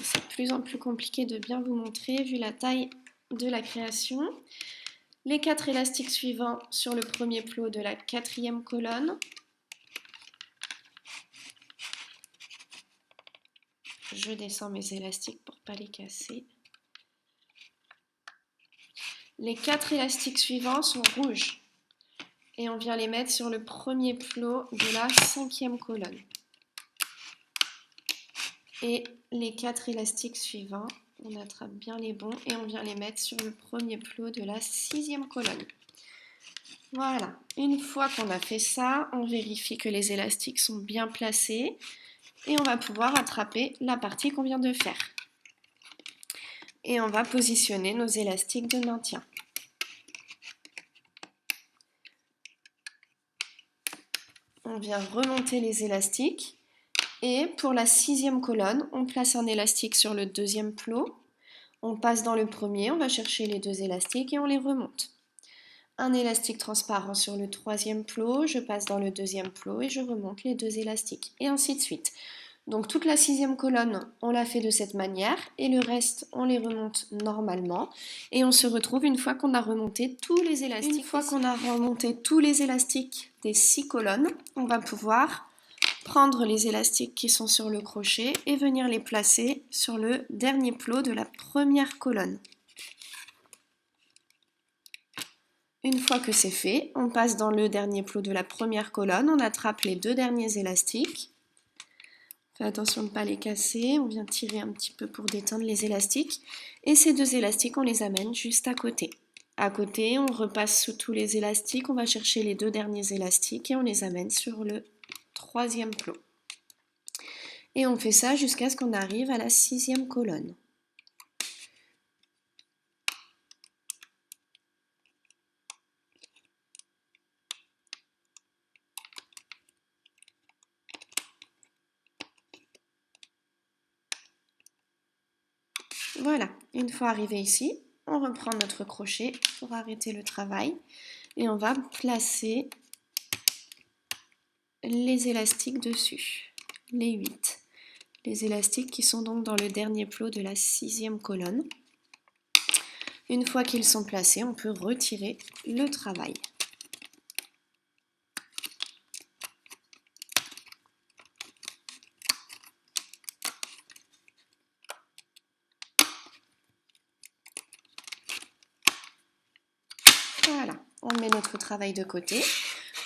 C'est de plus en plus compliqué de bien vous montrer vu la taille de la création. Les 4 élastiques suivants sur le premier plot de la quatrième colonne. Je descends mes élastiques pour ne pas les casser. Les 4 élastiques suivants sont rouges et on vient les mettre sur le premier plot de la cinquième colonne. Et les 4 élastiques suivants, on attrape bien les bons et on vient les mettre sur le premier plot de la sixième colonne. Voilà, une fois qu'on a fait ça, on vérifie que les élastiques sont bien placés et on va pouvoir attraper la partie qu'on vient de faire. Et on va positionner nos élastiques de maintien. On vient remonter les élastiques et pour la sixième colonne, on place un élastique sur le deuxième plot. On passe dans le premier, on va chercher les 2 élastiques et on les remonte. Un élastique transparent sur le troisième plot, je passe dans le deuxième plot et je remonte les 2 élastiques, et ainsi de suite. Donc toute la sixième colonne, on l'a fait de cette manière, et le reste, on les remonte normalement, et on se retrouve une fois qu'on a remonté tous les élastiques. Une fois qu'on a remonté tous les élastiques des 6 colonnes, on va pouvoir prendre les élastiques qui sont sur le crochet et venir les placer sur le dernier plot de la première colonne. Une fois que c'est fait, on passe dans le dernier plot de la première colonne, on attrape les 2 derniers élastiques. Fais attention de ne pas les casser, on vient tirer un petit peu pour détendre les élastiques. Et ces 2 élastiques, on les amène juste à côté. À côté, on repasse sous tous les élastiques, on va chercher les 2 derniers élastiques et on les amène sur le troisième plot. Et on fait ça jusqu'à ce qu'on arrive à la sixième colonne. Voilà, une fois arrivé ici, on reprend notre crochet pour arrêter le travail et on va placer les élastiques dessus, les 8. Les élastiques qui sont donc dans le dernier plot de la sixième colonne. Une fois qu'ils sont placés, on peut retirer le travail. Voilà, on met notre travail de côté.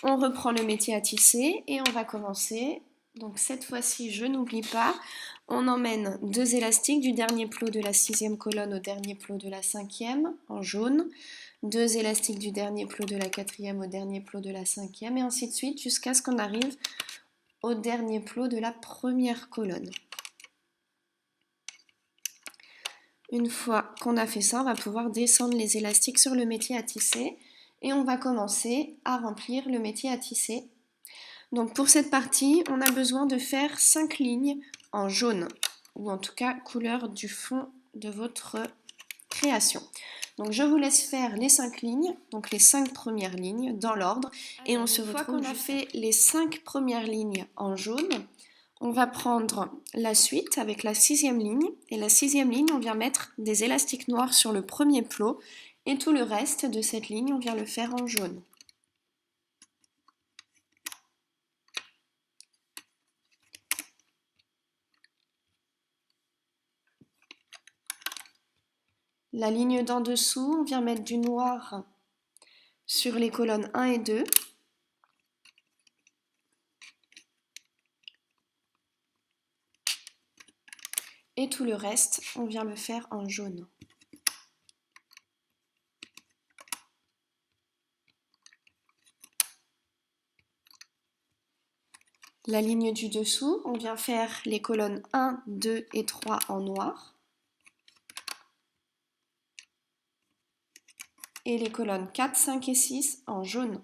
On reprend le métier à tisser et on va commencer. Donc cette fois-ci, je n'oublie pas, on emmène 2 élastiques du dernier plot de la sixième colonne au dernier plot de la cinquième en jaune, 2 élastiques du dernier plot de la quatrième au dernier plot de la cinquième et ainsi de suite jusqu'à ce qu'on arrive au dernier plot de la première colonne. Une fois qu'on a fait ça, on va pouvoir descendre les élastiques sur le métier à tisser et on va commencer à remplir le métier à tisser. Donc pour cette partie, on a besoin de faire 5 lignes en jaune, ou en tout cas couleur du fond de votre création. Donc je vous laisse faire les 5 lignes, donc les 5 premières lignes dans l'ordre, et on se retrouve. Une fois qu'on a fait les 5 premières lignes en jaune, on va prendre la suite avec la 6e ligne, et la 6e ligne, on vient mettre des élastiques noirs sur le premier plot, et tout le reste de cette ligne, on vient le faire en jaune. La ligne d'en dessous, on vient mettre du noir sur les colonnes 1 et 2. Et tout le reste, on vient le faire en jaune. La ligne du dessous, on vient faire les colonnes 1, 2 et 3 en noir. Et les colonnes 4, 5 et 6 en jaune.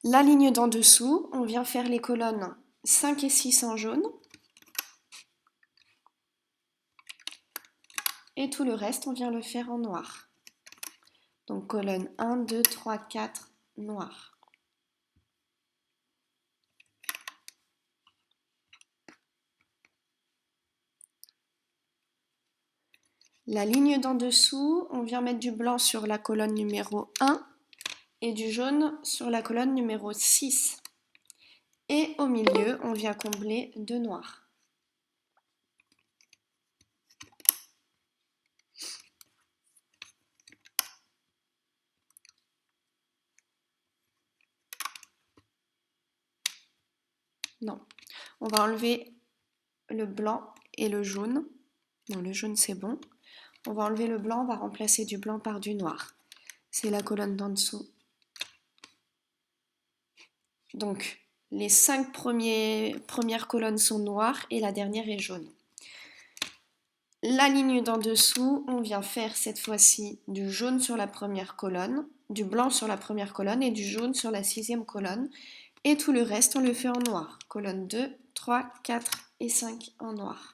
La ligne d'en dessous, on vient faire les colonnes 5 et 6 en jaune. Et tout le reste, on vient le faire en noir. Donc colonne 1, 2, 3, 4, noir. La ligne d'en dessous, on vient mettre du blanc sur la colonne numéro 1 et du jaune sur la colonne numéro 6. Et au milieu, on vient combler de noir. Non, on va enlever le blanc et le jaune. Non, le jaune c'est bon. On va enlever le blanc, on va remplacer du blanc par du noir. C'est la colonne d'en dessous. Donc, les 5 premières colonnes sont noires et la dernière est jaune. La ligne d'en dessous, on vient faire cette fois-ci du jaune sur la première colonne, du blanc sur la première colonne et du jaune sur la 6e colonne. Et tout le reste, on le fait en noir. Colonne 2, 3, 4 et 5 en noir.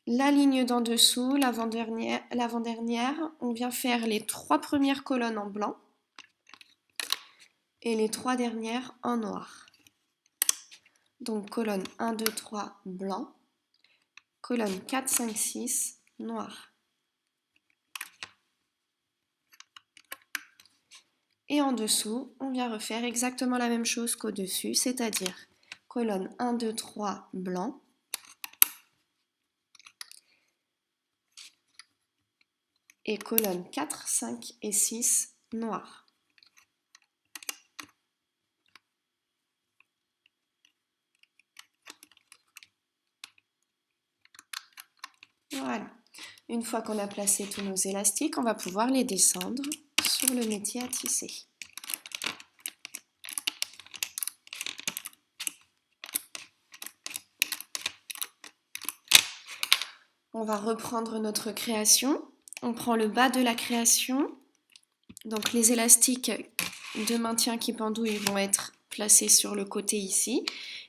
La ligne d'en dessous, l'avant-dernière, on vient faire les 3 premières colonnes en blanc et les 3 dernières en noir. Donc colonne 1, 2, 3, blanc, colonne 4, 5, 6, noir. Et en dessous, on vient refaire exactement la même chose qu'au-dessus, c'est-à-dire colonne 1, 2, 3, blanc, et colonne 4, 5 et 6, noir. Voilà. Une fois qu'on a placé tous nos élastiques, on va pouvoir les descendre sur le métier à tisser. On va reprendre notre création. On prend le bas de la création. Donc les élastiques de maintien qui pendouillent vont être placés sur le côté ici.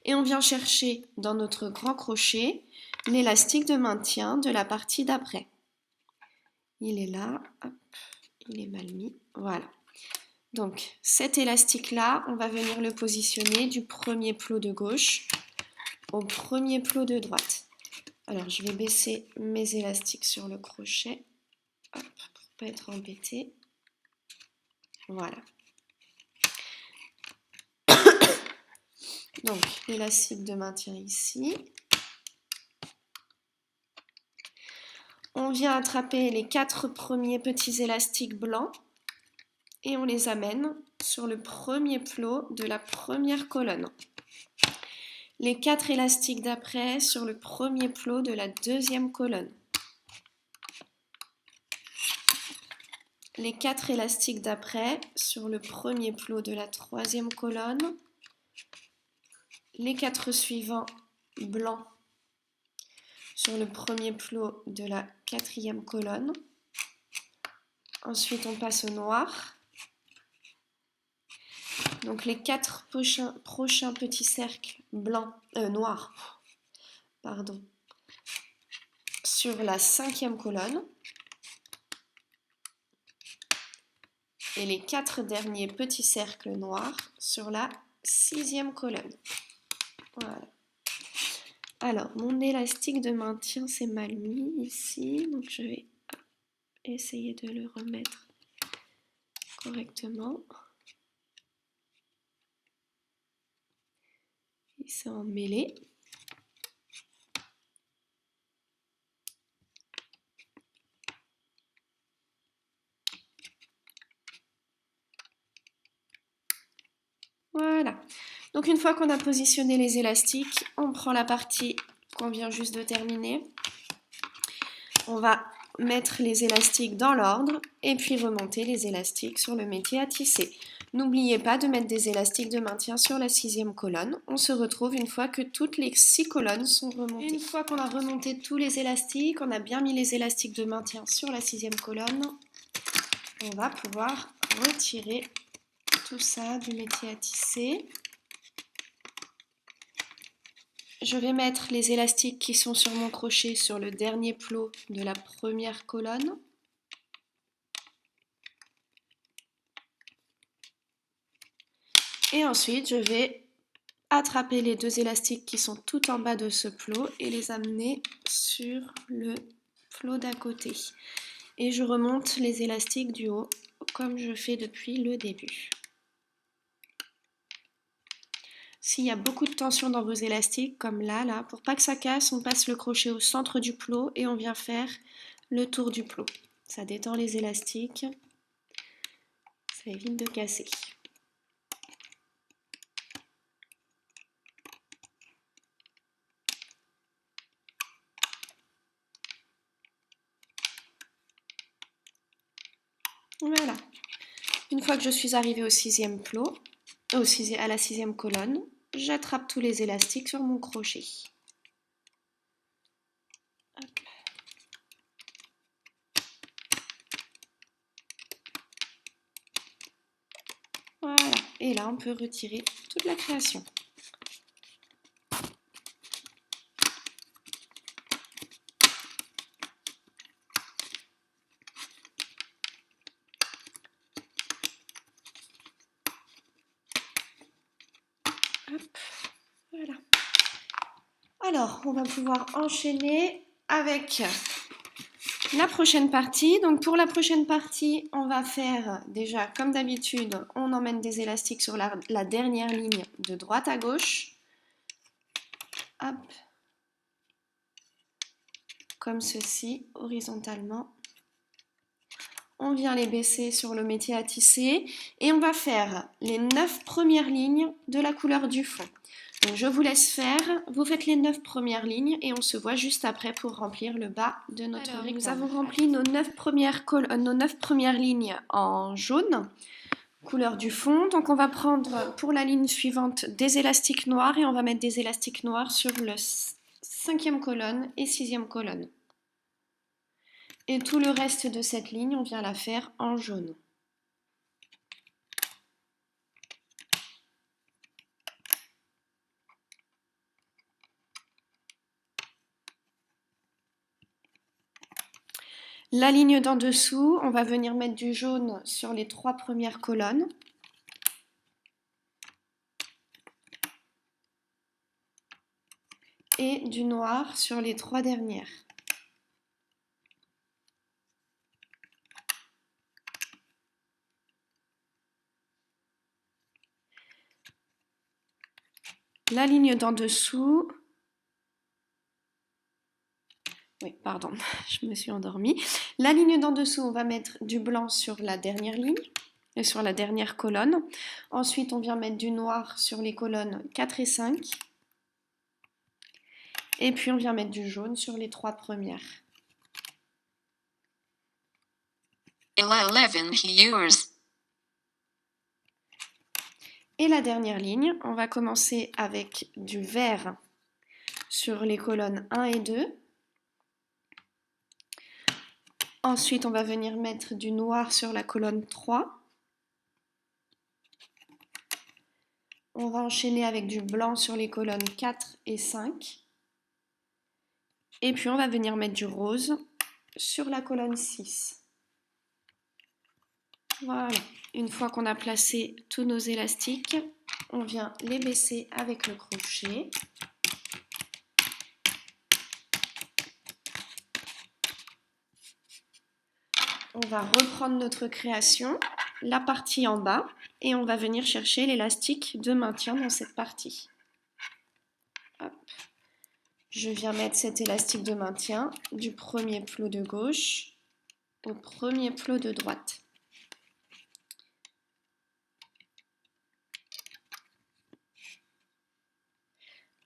Et on vient chercher dans notre grand crochet l'élastique de maintien de la partie d'après. Il est là, hop, il est mal mis, voilà. Donc cet élastique-là, on va venir le positionner du premier plot de gauche au premier plot de droite. Alors je vais baisser mes élastiques sur le crochet, hop, pour ne pas être embêté. Voilà. Donc l'élastique de maintien ici. On vient attraper les 4 premiers petits élastiques blancs et on les amène sur le premier plot de la première colonne. Les 4 élastiques d'après sur le premier plot de la deuxième colonne. Les 4 élastiques d'après sur le premier plot de la troisième colonne. Les 4 suivants blancs sur le premier plot de la quatrième colonne. Ensuite, on passe au noir. Donc les 4 prochains petits cercles blancs, noirs, pardon, sur la 5e colonne. Et les 4 derniers petits cercles noirs sur la 6e colonne. Voilà. Alors, mon élastique de maintien s'est mal mis ici, donc je vais essayer de le remettre correctement. c'est emmêlé. Voilà. Donc une fois qu'on a positionné les élastiques, on prend la partie qu'on vient juste de terminer. On va mettre les élastiques dans l'ordre et puis remonter les élastiques sur le métier à tisser. N'oubliez pas de mettre des élastiques de maintien sur la 6e colonne. On se retrouve une fois que toutes les 6 colonnes sont remontées. Une fois qu'on a remonté tous les élastiques, on a bien mis les élastiques de maintien sur la 6e colonne, on va pouvoir retirer tout ça du métier à tisser. Je vais mettre les élastiques qui sont sur mon crochet sur le dernier plot de la première colonne. Et ensuite, je vais attraper les 2 élastiques qui sont tout en bas de ce plot et les amener sur le plot d'à côté. Et je remonte les élastiques du haut comme je fais depuis le début. S'il y a beaucoup de tension dans vos élastiques, comme là, pour pas que ça casse, on passe le crochet au centre du plot et on vient faire le tour du plot. Ça détend les élastiques, ça évite de casser. Voilà. Une fois que je suis arrivée au 6e plot, à la 6e colonne, j'attrape tous les élastiques sur mon crochet. Hop. Voilà. Et là, on peut retirer toute la création. Hop. Voilà. Alors, on va pouvoir enchaîner avec la prochaine partie. Donc pour la prochaine partie, on va faire déjà comme d'habitude, on emmène des élastiques sur la dernière ligne de droite à gauche. Hop. Comme ceci, horizontalement. On vient les baisser sur le métier à tisser et on va faire les 9 premières lignes de la couleur du fond. Donc je vous laisse faire, vous faites les 9 premières lignes et on se voit juste après pour remplir le bas de notre rectangle. Nous avons rempli nos 9 premières lignes en jaune, couleur du fond. Donc on va prendre pour la ligne suivante des élastiques noirs et on va mettre des élastiques noirs sur le 5e colonne et 6e colonne. Et tout le reste de cette ligne, on vient la faire en jaune. La ligne d'en dessous, on va venir mettre du jaune sur les 3 premières colonnes. Et du noir sur les 3 dernières. La ligne d'en dessous, oui, pardon, je me suis endormie. La ligne d'en dessous, on va mettre du blanc sur la dernière ligne et sur la dernière colonne. Ensuite, on vient mettre du noir sur les colonnes 4 et 5. Et puis, on vient mettre du jaune sur les 3 premières. 11 years. Et la dernière ligne, on va commencer avec du vert sur les colonnes 1 et 2. Ensuite, on va venir mettre du noir sur la colonne 3. On va enchaîner avec du blanc sur les colonnes 4 et 5. Et puis, on va venir mettre du rose sur la colonne 6. Voilà. Une fois qu'on a placé tous nos élastiques, on vient les baisser avec le crochet. On va reprendre notre création, la partie en bas, et on va venir chercher l'élastique de maintien dans cette partie. Hop. Je viens mettre cet élastique de maintien du premier plot de gauche au premier plot de droite.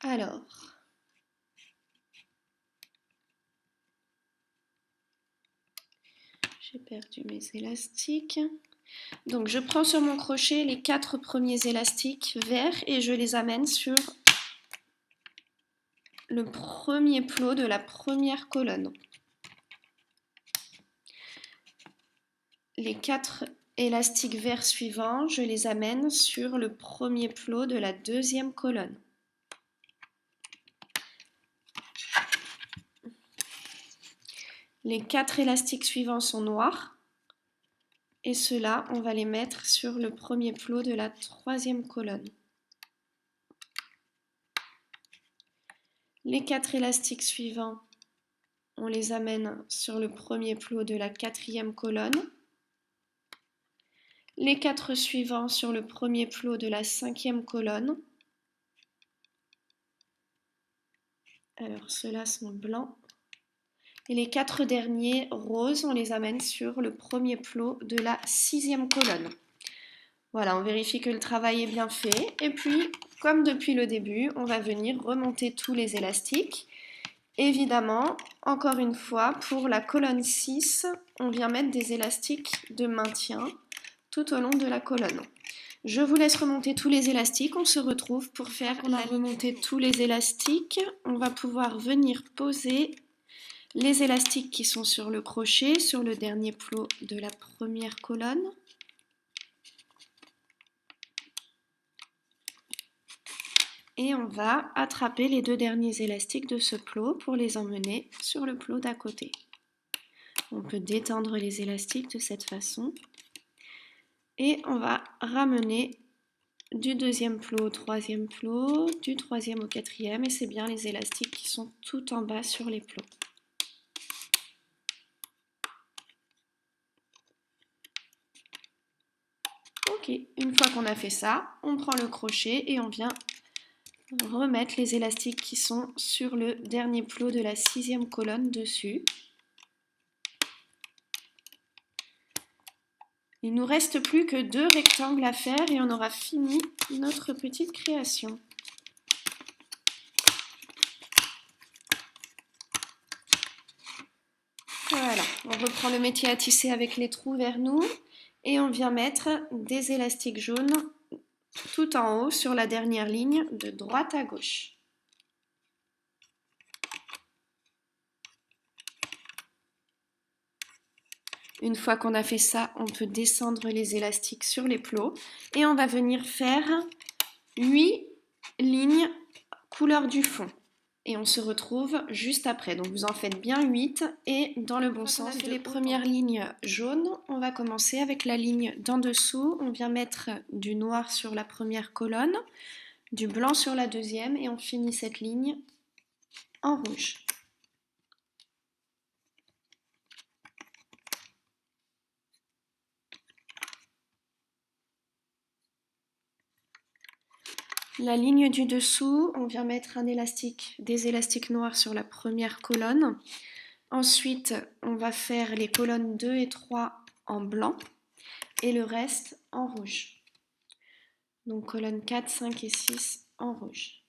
Alors, j'ai perdu mes élastiques. Donc je prends sur mon crochet les 4 premiers élastiques verts et je les amène sur le premier plot de la première colonne. Les 4 élastiques verts suivants, je les amène sur le premier plot de la deuxième colonne. Les 4 élastiques suivants sont noirs et ceux-là, on va les mettre sur le premier plot de la troisième colonne. Les 4 élastiques suivants, on les amène sur le premier plot de la quatrième colonne. Les 4 suivants sur le premier plot de la cinquième colonne. Alors ceux-là sont blancs. Et les 4 derniers roses, on les amène sur le premier plot de la sixième colonne. Voilà, on vérifie que le travail est bien fait. Et puis, comme depuis le début, on va venir remonter tous les élastiques. Évidemment, encore une fois, pour la colonne 6, on vient mettre des élastiques de maintien tout au long de la colonne. Je vous laisse remonter tous les élastiques. On se retrouve pour faire la remontée de tous les élastiques. On va pouvoir venir poser les élastiques qui sont sur le crochet, sur le dernier plot de la première colonne. Et on va attraper les 2 derniers élastiques de ce plot pour les emmener sur le plot d'à côté. On peut détendre les élastiques de cette façon. Et on va ramener du deuxième plot au troisième plot, du troisième au quatrième, et c'est bien les élastiques qui sont tout en bas sur les plots. Ok, une fois qu'on a fait ça, on prend le crochet et on vient remettre les élastiques qui sont sur le dernier plot de la sixième colonne dessus. Il nous reste plus que 2 rectangles à faire et on aura fini notre petite création. Voilà, on reprend le métier à tisser avec les trous vers nous et on vient mettre des élastiques jaunes tout en haut sur la dernière ligne de droite à gauche. Une fois qu'on a fait ça, on peut descendre les élastiques sur les plots et on va venir faire 8 lignes couleur du fond. Et on se retrouve juste après. Donc vous en faites bien 8 et dans le bon sens. On a fait les premières lignes jaunes. On va commencer avec la ligne d'en dessous. On vient mettre du noir sur la première colonne, du blanc sur la deuxième et on finit cette ligne en rouge. La ligne du dessous, on vient mettre des élastiques noirs sur la première colonne. Ensuite, on va faire les colonnes 2 et 3 en blanc et le reste en rouge. Donc colonnes 4, 5 et 6 en rouge.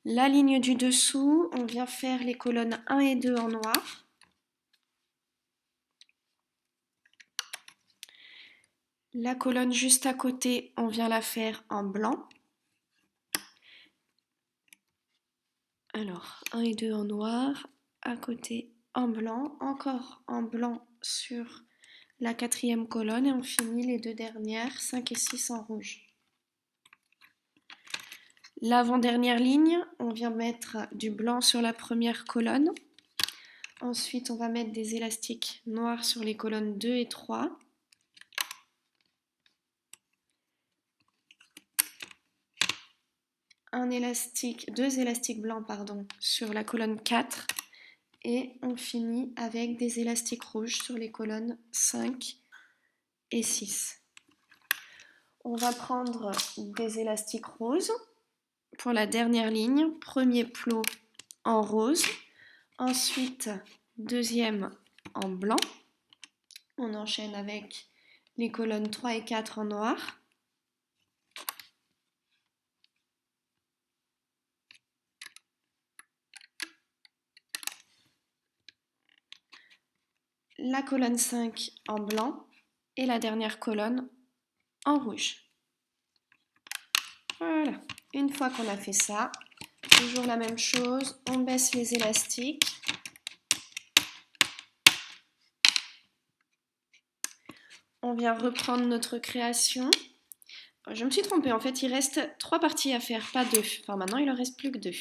La ligne du dessous, on vient faire les colonnes 1 et 2 en noir. La colonne juste à côté, on vient la faire en blanc. Alors, 1 et 2 en noir, à côté en blanc, encore en blanc sur la quatrième colonne et on finit les 2 dernières, 5 et 6 en rouge. L'avant-dernière ligne, on vient mettre du blanc sur la première colonne. Ensuite, on va mettre des élastiques noirs sur les colonnes 2 et 3. Deux élastiques blancs sur la colonne 4 Et on finit avec des élastiques rouges sur les colonnes 5 et 6. On va prendre des élastiques roses pour la dernière ligne. Premier plot en rose, ensuite deuxième en blanc. On enchaîne avec les colonnes 3 et 4 en noir. La colonne 5 en blanc et la dernière colonne en rouge. Voilà, une fois qu'on a fait ça, toujours la même chose, on baisse les élastiques. On vient reprendre notre création. Je me suis trompée, en fait il reste 3 parties à faire, pas 2. Enfin maintenant il en reste plus que 2.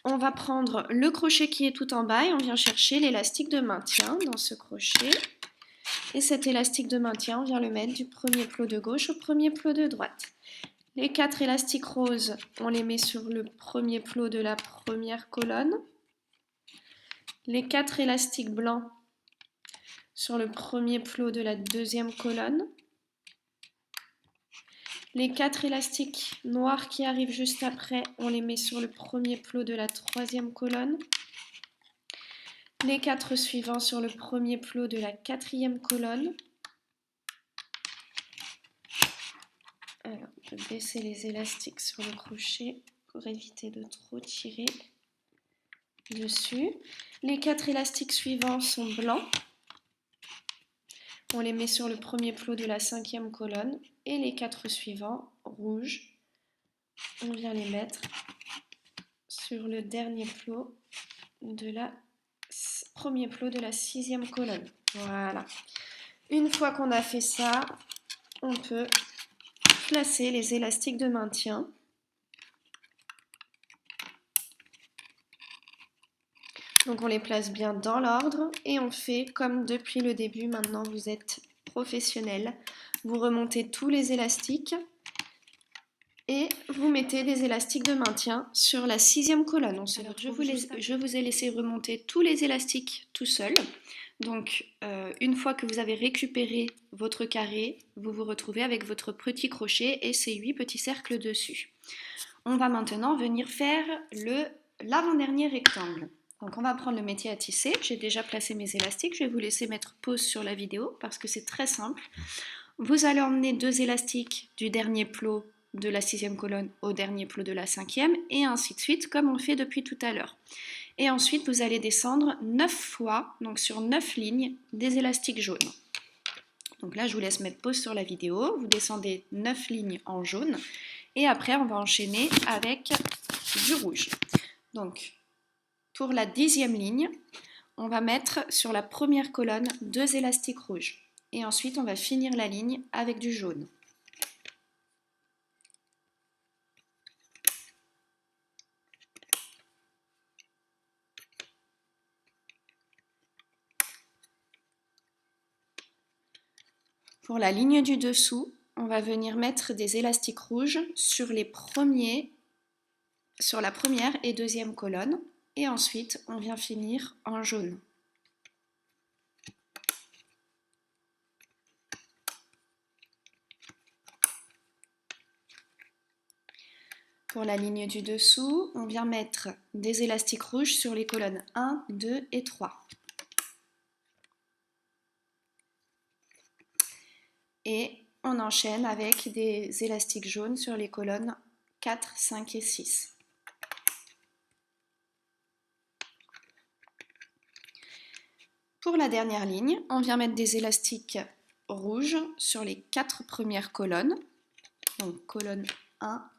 On va prendre le crochet qui est tout en bas et on vient chercher l'élastique de maintien dans ce crochet. Et cet élastique de maintien, on vient le mettre du premier plot de gauche au premier plot de droite. Les 4 élastiques roses, on les met sur le premier plot de la première colonne. Les 4 élastiques blancs sur le premier plot de la deuxième colonne. Les 4 élastiques noirs qui arrivent juste après, on les met sur le premier plot de la troisième colonne. Les 4 suivants sur le premier plot de la quatrième colonne. Alors, on peut baisser les élastiques sur le crochet pour éviter de trop tirer dessus. Les 4 élastiques suivants sont blancs. On les met sur le premier plot de la cinquième colonne. Et les 4 suivants, rouges, on vient les mettre sur le dernier plot de la premier plot de la sixième colonne. Voilà. Une fois qu'on a fait ça, on peut placer les élastiques de maintien. Donc on les place bien dans l'ordre et on fait comme depuis le début. Maintenant vous êtes professionnel. Vous remontez tous les élastiques et vous mettez des élastiques de maintien sur la sixième colonne. Alors, je vous ai laissé remonter tous les élastiques tout seul. Donc une fois que vous avez récupéré votre carré, vous vous retrouvez avec votre petit crochet et ces 8 petits cercles dessus. On va maintenant venir faire l'avant-dernier rectangle. Donc on va prendre le métier à tisser. J'ai déjà placé mes élastiques. Je vais vous laisser mettre pause sur la vidéo parce que c'est très simple. Vous allez emmener 2 élastiques du dernier plot de la sixième colonne au dernier plot de la cinquième et ainsi de suite comme on fait depuis tout à l'heure. Et ensuite vous allez descendre 9 fois, donc sur 9 lignes, des élastiques jaunes. Donc là je vous laisse mettre pause sur la vidéo, vous descendez 9 lignes en jaune et après on va enchaîner avec du rouge. Donc pour la 10e ligne, on va mettre sur la première colonne 2 élastiques rouges et ensuite on va finir la ligne avec du jaune. Pour la ligne du dessous, on va venir mettre des élastiques rouges sur la première et deuxième colonne et ensuite on vient finir en jaune. Pour la ligne du dessous, on vient mettre des élastiques rouges sur les colonnes 1, 2 et 3. Et on enchaîne avec des élastiques jaunes sur les colonnes 4, 5 et 6. Pour la dernière ligne, on vient mettre des élastiques rouges sur les 4 premières colonnes. Donc colonne 1,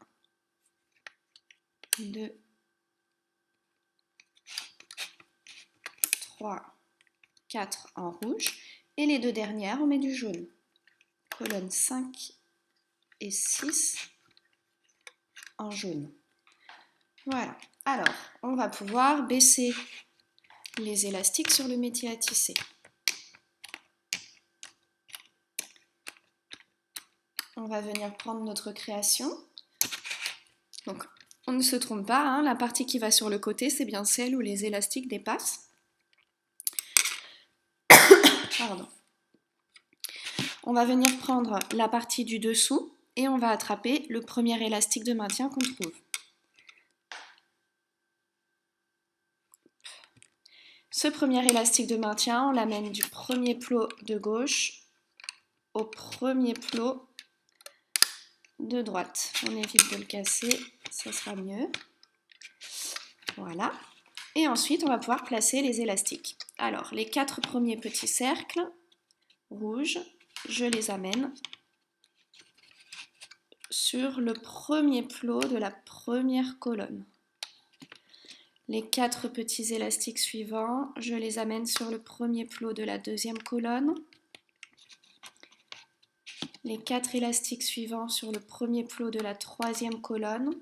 2, 3, 4 en rouge. Et les 2 dernières, on met du jaune. Colonne 5 et 6 en jaune. Voilà. Alors, on va pouvoir baisser les élastiques sur le métier à tisser. On va venir prendre notre création. Donc, on ne se trompe pas, hein, la partie qui va sur le côté, c'est bien celle où les élastiques dépassent. Pardon. On va venir prendre la partie du dessous et on va attraper le premier élastique de maintien qu'on trouve. Ce premier élastique de maintien, on l'amène du premier plot de gauche au premier plot de droite. On évite de le casser, ça sera mieux. Voilà. Et ensuite, on va pouvoir placer les élastiques. Alors, les 4 premiers petits cercles rouges, je les amène sur le premier plot de la première colonne. Les 4 petits élastiques suivants, je les amène sur le premier plot de la deuxième colonne. Les 4 élastiques suivants sur le premier plot de la troisième colonne.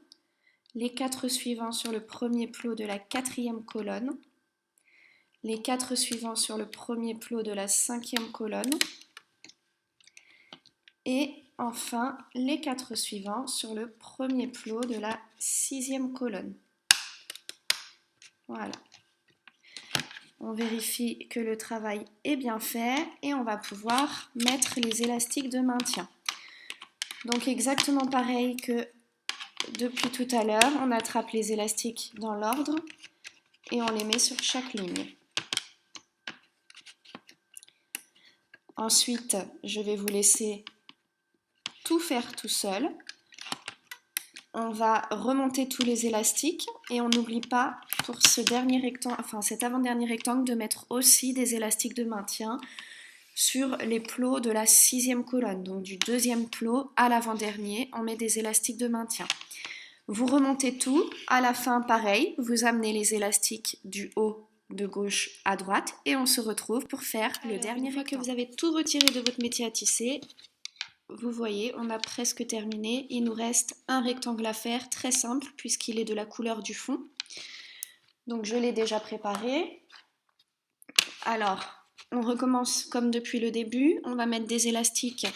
Les 4 suivants sur le premier plot de la quatrième colonne. Les 4 suivants sur le premier plot de la cinquième colonne. Et enfin, les 4 suivants sur le premier plot de la sixième colonne. Voilà. On vérifie que le travail est bien fait et on va pouvoir mettre les élastiques de maintien. Donc exactement pareil que depuis tout à l'heure, on attrape les élastiques dans l'ordre et on les met sur chaque ligne. Ensuite, je vais vous laisser tout faire tout seul. On va remonter tous les élastiques et on n'oublie pas pour ce dernier rectangle, enfin cet avant-dernier rectangle, de mettre aussi des élastiques de maintien sur les plots de la sixième colonne. Donc du deuxième plot à l'avant-dernier, on met des élastiques de maintien. Vous remontez tout, à la fin pareil, vous amenez les élastiques du haut de gauche à droite et on se retrouve pour faire le dernier rectangle. Une fois que vous avez tout retiré de votre métier à tisser, vous voyez, on a presque terminé. Il nous reste un rectangle à faire, très simple, puisqu'il est de la couleur du fond. Donc je l'ai déjà préparé. Alors, on recommence comme depuis le début. On va mettre des élastiques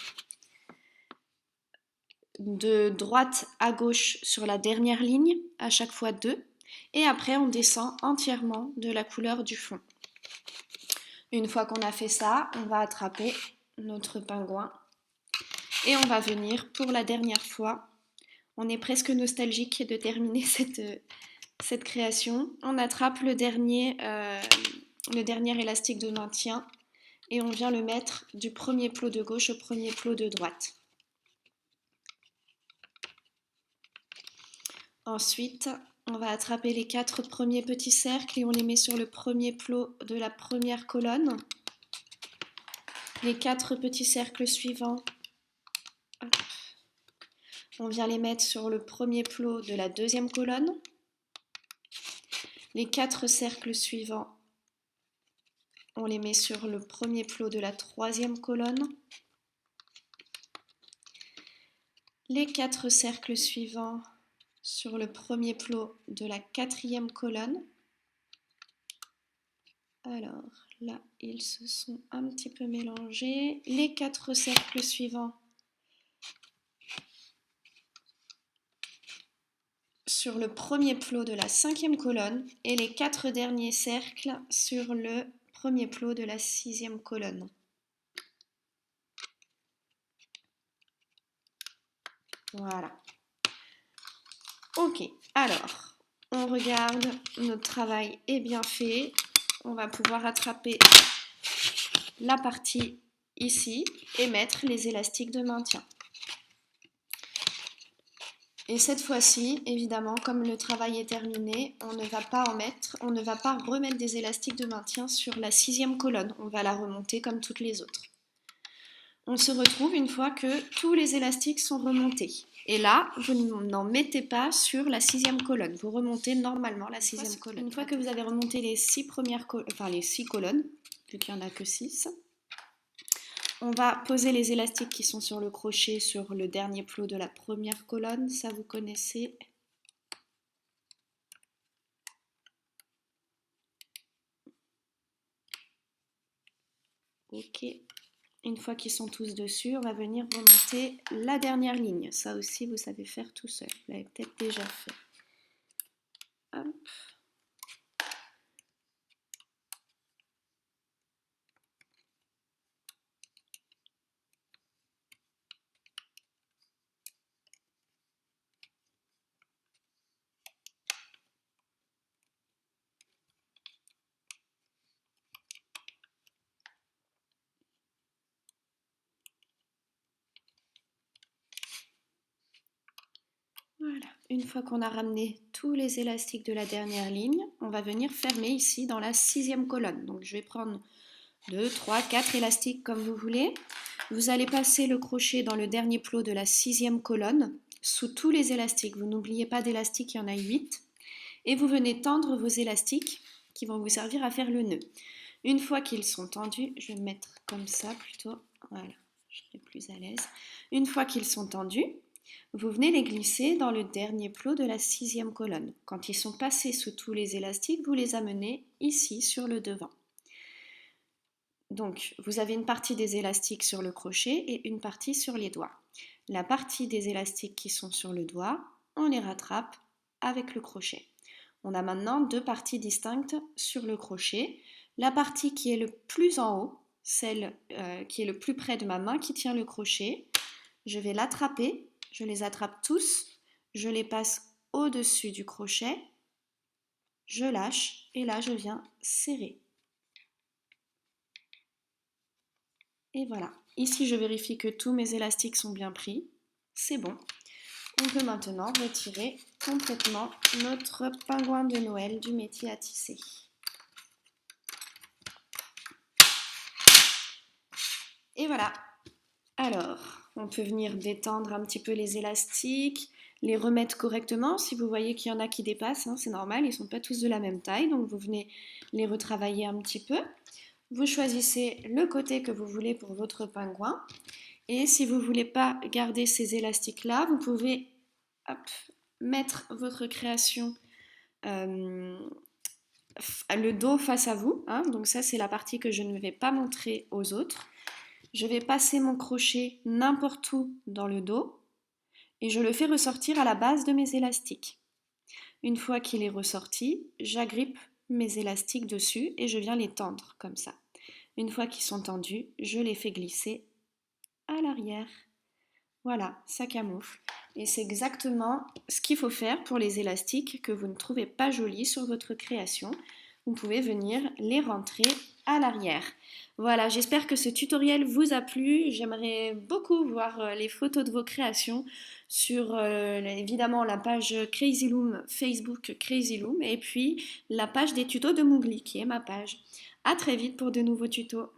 de droite à gauche sur la dernière ligne, à chaque fois 2. Et après, on descend entièrement de la couleur du fond. Une fois qu'on a fait ça, on va attraper notre pingouin. Et on va venir pour la dernière fois. On est presque nostalgique de terminer cette création. On attrape le dernier élastique de maintien et on vient le mettre du premier plot de gauche au premier plot de droite. Ensuite, on va attraper les 4 premiers petits cercles et on les met sur le premier plot de la première colonne. Les 4 petits cercles suivants, on vient les mettre sur le premier plot de la deuxième colonne. Les 4 cercles suivants, on les met sur le premier plot de la troisième colonne. Les 4 cercles suivants sur le premier plot de la quatrième colonne. Alors là, ils se sont un petit peu mélangés. Les 4 cercles suivants sur le premier plot de la cinquième colonne et les 4 derniers cercles sur le premier plot de la sixième colonne. Voilà. Ok, alors, on regarde, notre travail est bien fait. On va pouvoir attraper la partie ici et mettre les élastiques de maintien. Et cette fois-ci, évidemment, comme le travail est terminé, on ne va pas remettre des élastiques de maintien sur la sixième colonne. On va la remonter comme toutes les autres. On se retrouve une fois que tous les élastiques sont remontés. Et là, vous n'en mettez pas sur la sixième colonne. Vous remontez normalement la sixième colonne. Une fois que vous avez remonté les 6 colonnes, vu qu'il n'y en a que 6, on va poser les élastiques qui sont sur le crochet sur le dernier plot de la première colonne. Ça, vous connaissez. Ok. Une fois qu'ils sont tous dessus, on va venir remonter la dernière ligne. Ça aussi, vous savez faire tout seul. Vous l'avez peut-être déjà fait. Hop. une fois qu'on a ramené tous les élastiques de la dernière ligne, on va venir fermer ici dans la 6e colonne. Donc je vais prendre 2, 3, 4 élastiques comme vous voulez. Vous allez passer le crochet dans le dernier plot de la 6e colonne, sous tous les élastiques. Vous n'oubliez pas d'élastiques, il y en a 8. Et vous venez tendre vos élastiques qui vont vous servir à faire le nœud. Une fois qu'ils sont tendus, je vais me mettre comme ça plutôt, voilà, je serai plus à l'aise. Une fois qu'ils sont tendus, vous venez les glisser dans le dernier plot de la 6e colonne. Quand ils sont passés sous tous les élastiques, vous les amenez ici sur le devant. Donc, vous avez une partie des élastiques sur le crochet et une partie sur les doigts. La partie des élastiques qui sont sur le doigt, on les rattrape avec le crochet. On a maintenant 2 parties distinctes sur le crochet. La partie qui est le plus en haut, celle qui est le plus près de ma main, qui tient le crochet, je vais l'attraper, je les attrape tous, je les passe au-dessus du crochet, je lâche et là je viens serrer. Et voilà, ici je vérifie que tous mes élastiques sont bien pris, c'est bon. On peut maintenant retirer complètement notre pingouin de Noël du métier à tisser. Et voilà. Alors, on peut venir détendre un petit peu les élastiques, les remettre correctement. Si vous voyez qu'il y en a qui dépassent, hein, c'est normal, ils ne sont pas tous de la même taille, donc vous venez les retravailler un petit peu. Vous choisissez le côté que vous voulez pour votre pingouin. Et si vous ne voulez pas garder ces élastiques-là, vous pouvez mettre votre création le dos face à vous. Hein. Donc ça, c'est la partie que je ne vais pas montrer aux autres. Je vais passer mon crochet n'importe où dans le dos et je le fais ressortir à la base de mes élastiques. Une fois qu'il est ressorti, j'agrippe mes élastiques dessus et je viens les tendre comme ça. Une fois qu'ils sont tendus, je les fais glisser à l'arrière. Voilà, ça camoufle. Et c'est exactement ce qu'il faut faire pour les élastiques que vous ne trouvez pas jolis sur votre création. Vous pouvez venir les rentrer à l'arrière. Voilà, j'espère que ce tutoriel vous a plu. J'aimerais beaucoup voir les photos de vos créations sur évidemment la page Crazy Loom, Facebook Crazy Loom, et puis la page des tutos de Moogly qui est ma page. À très vite pour de nouveaux tutos.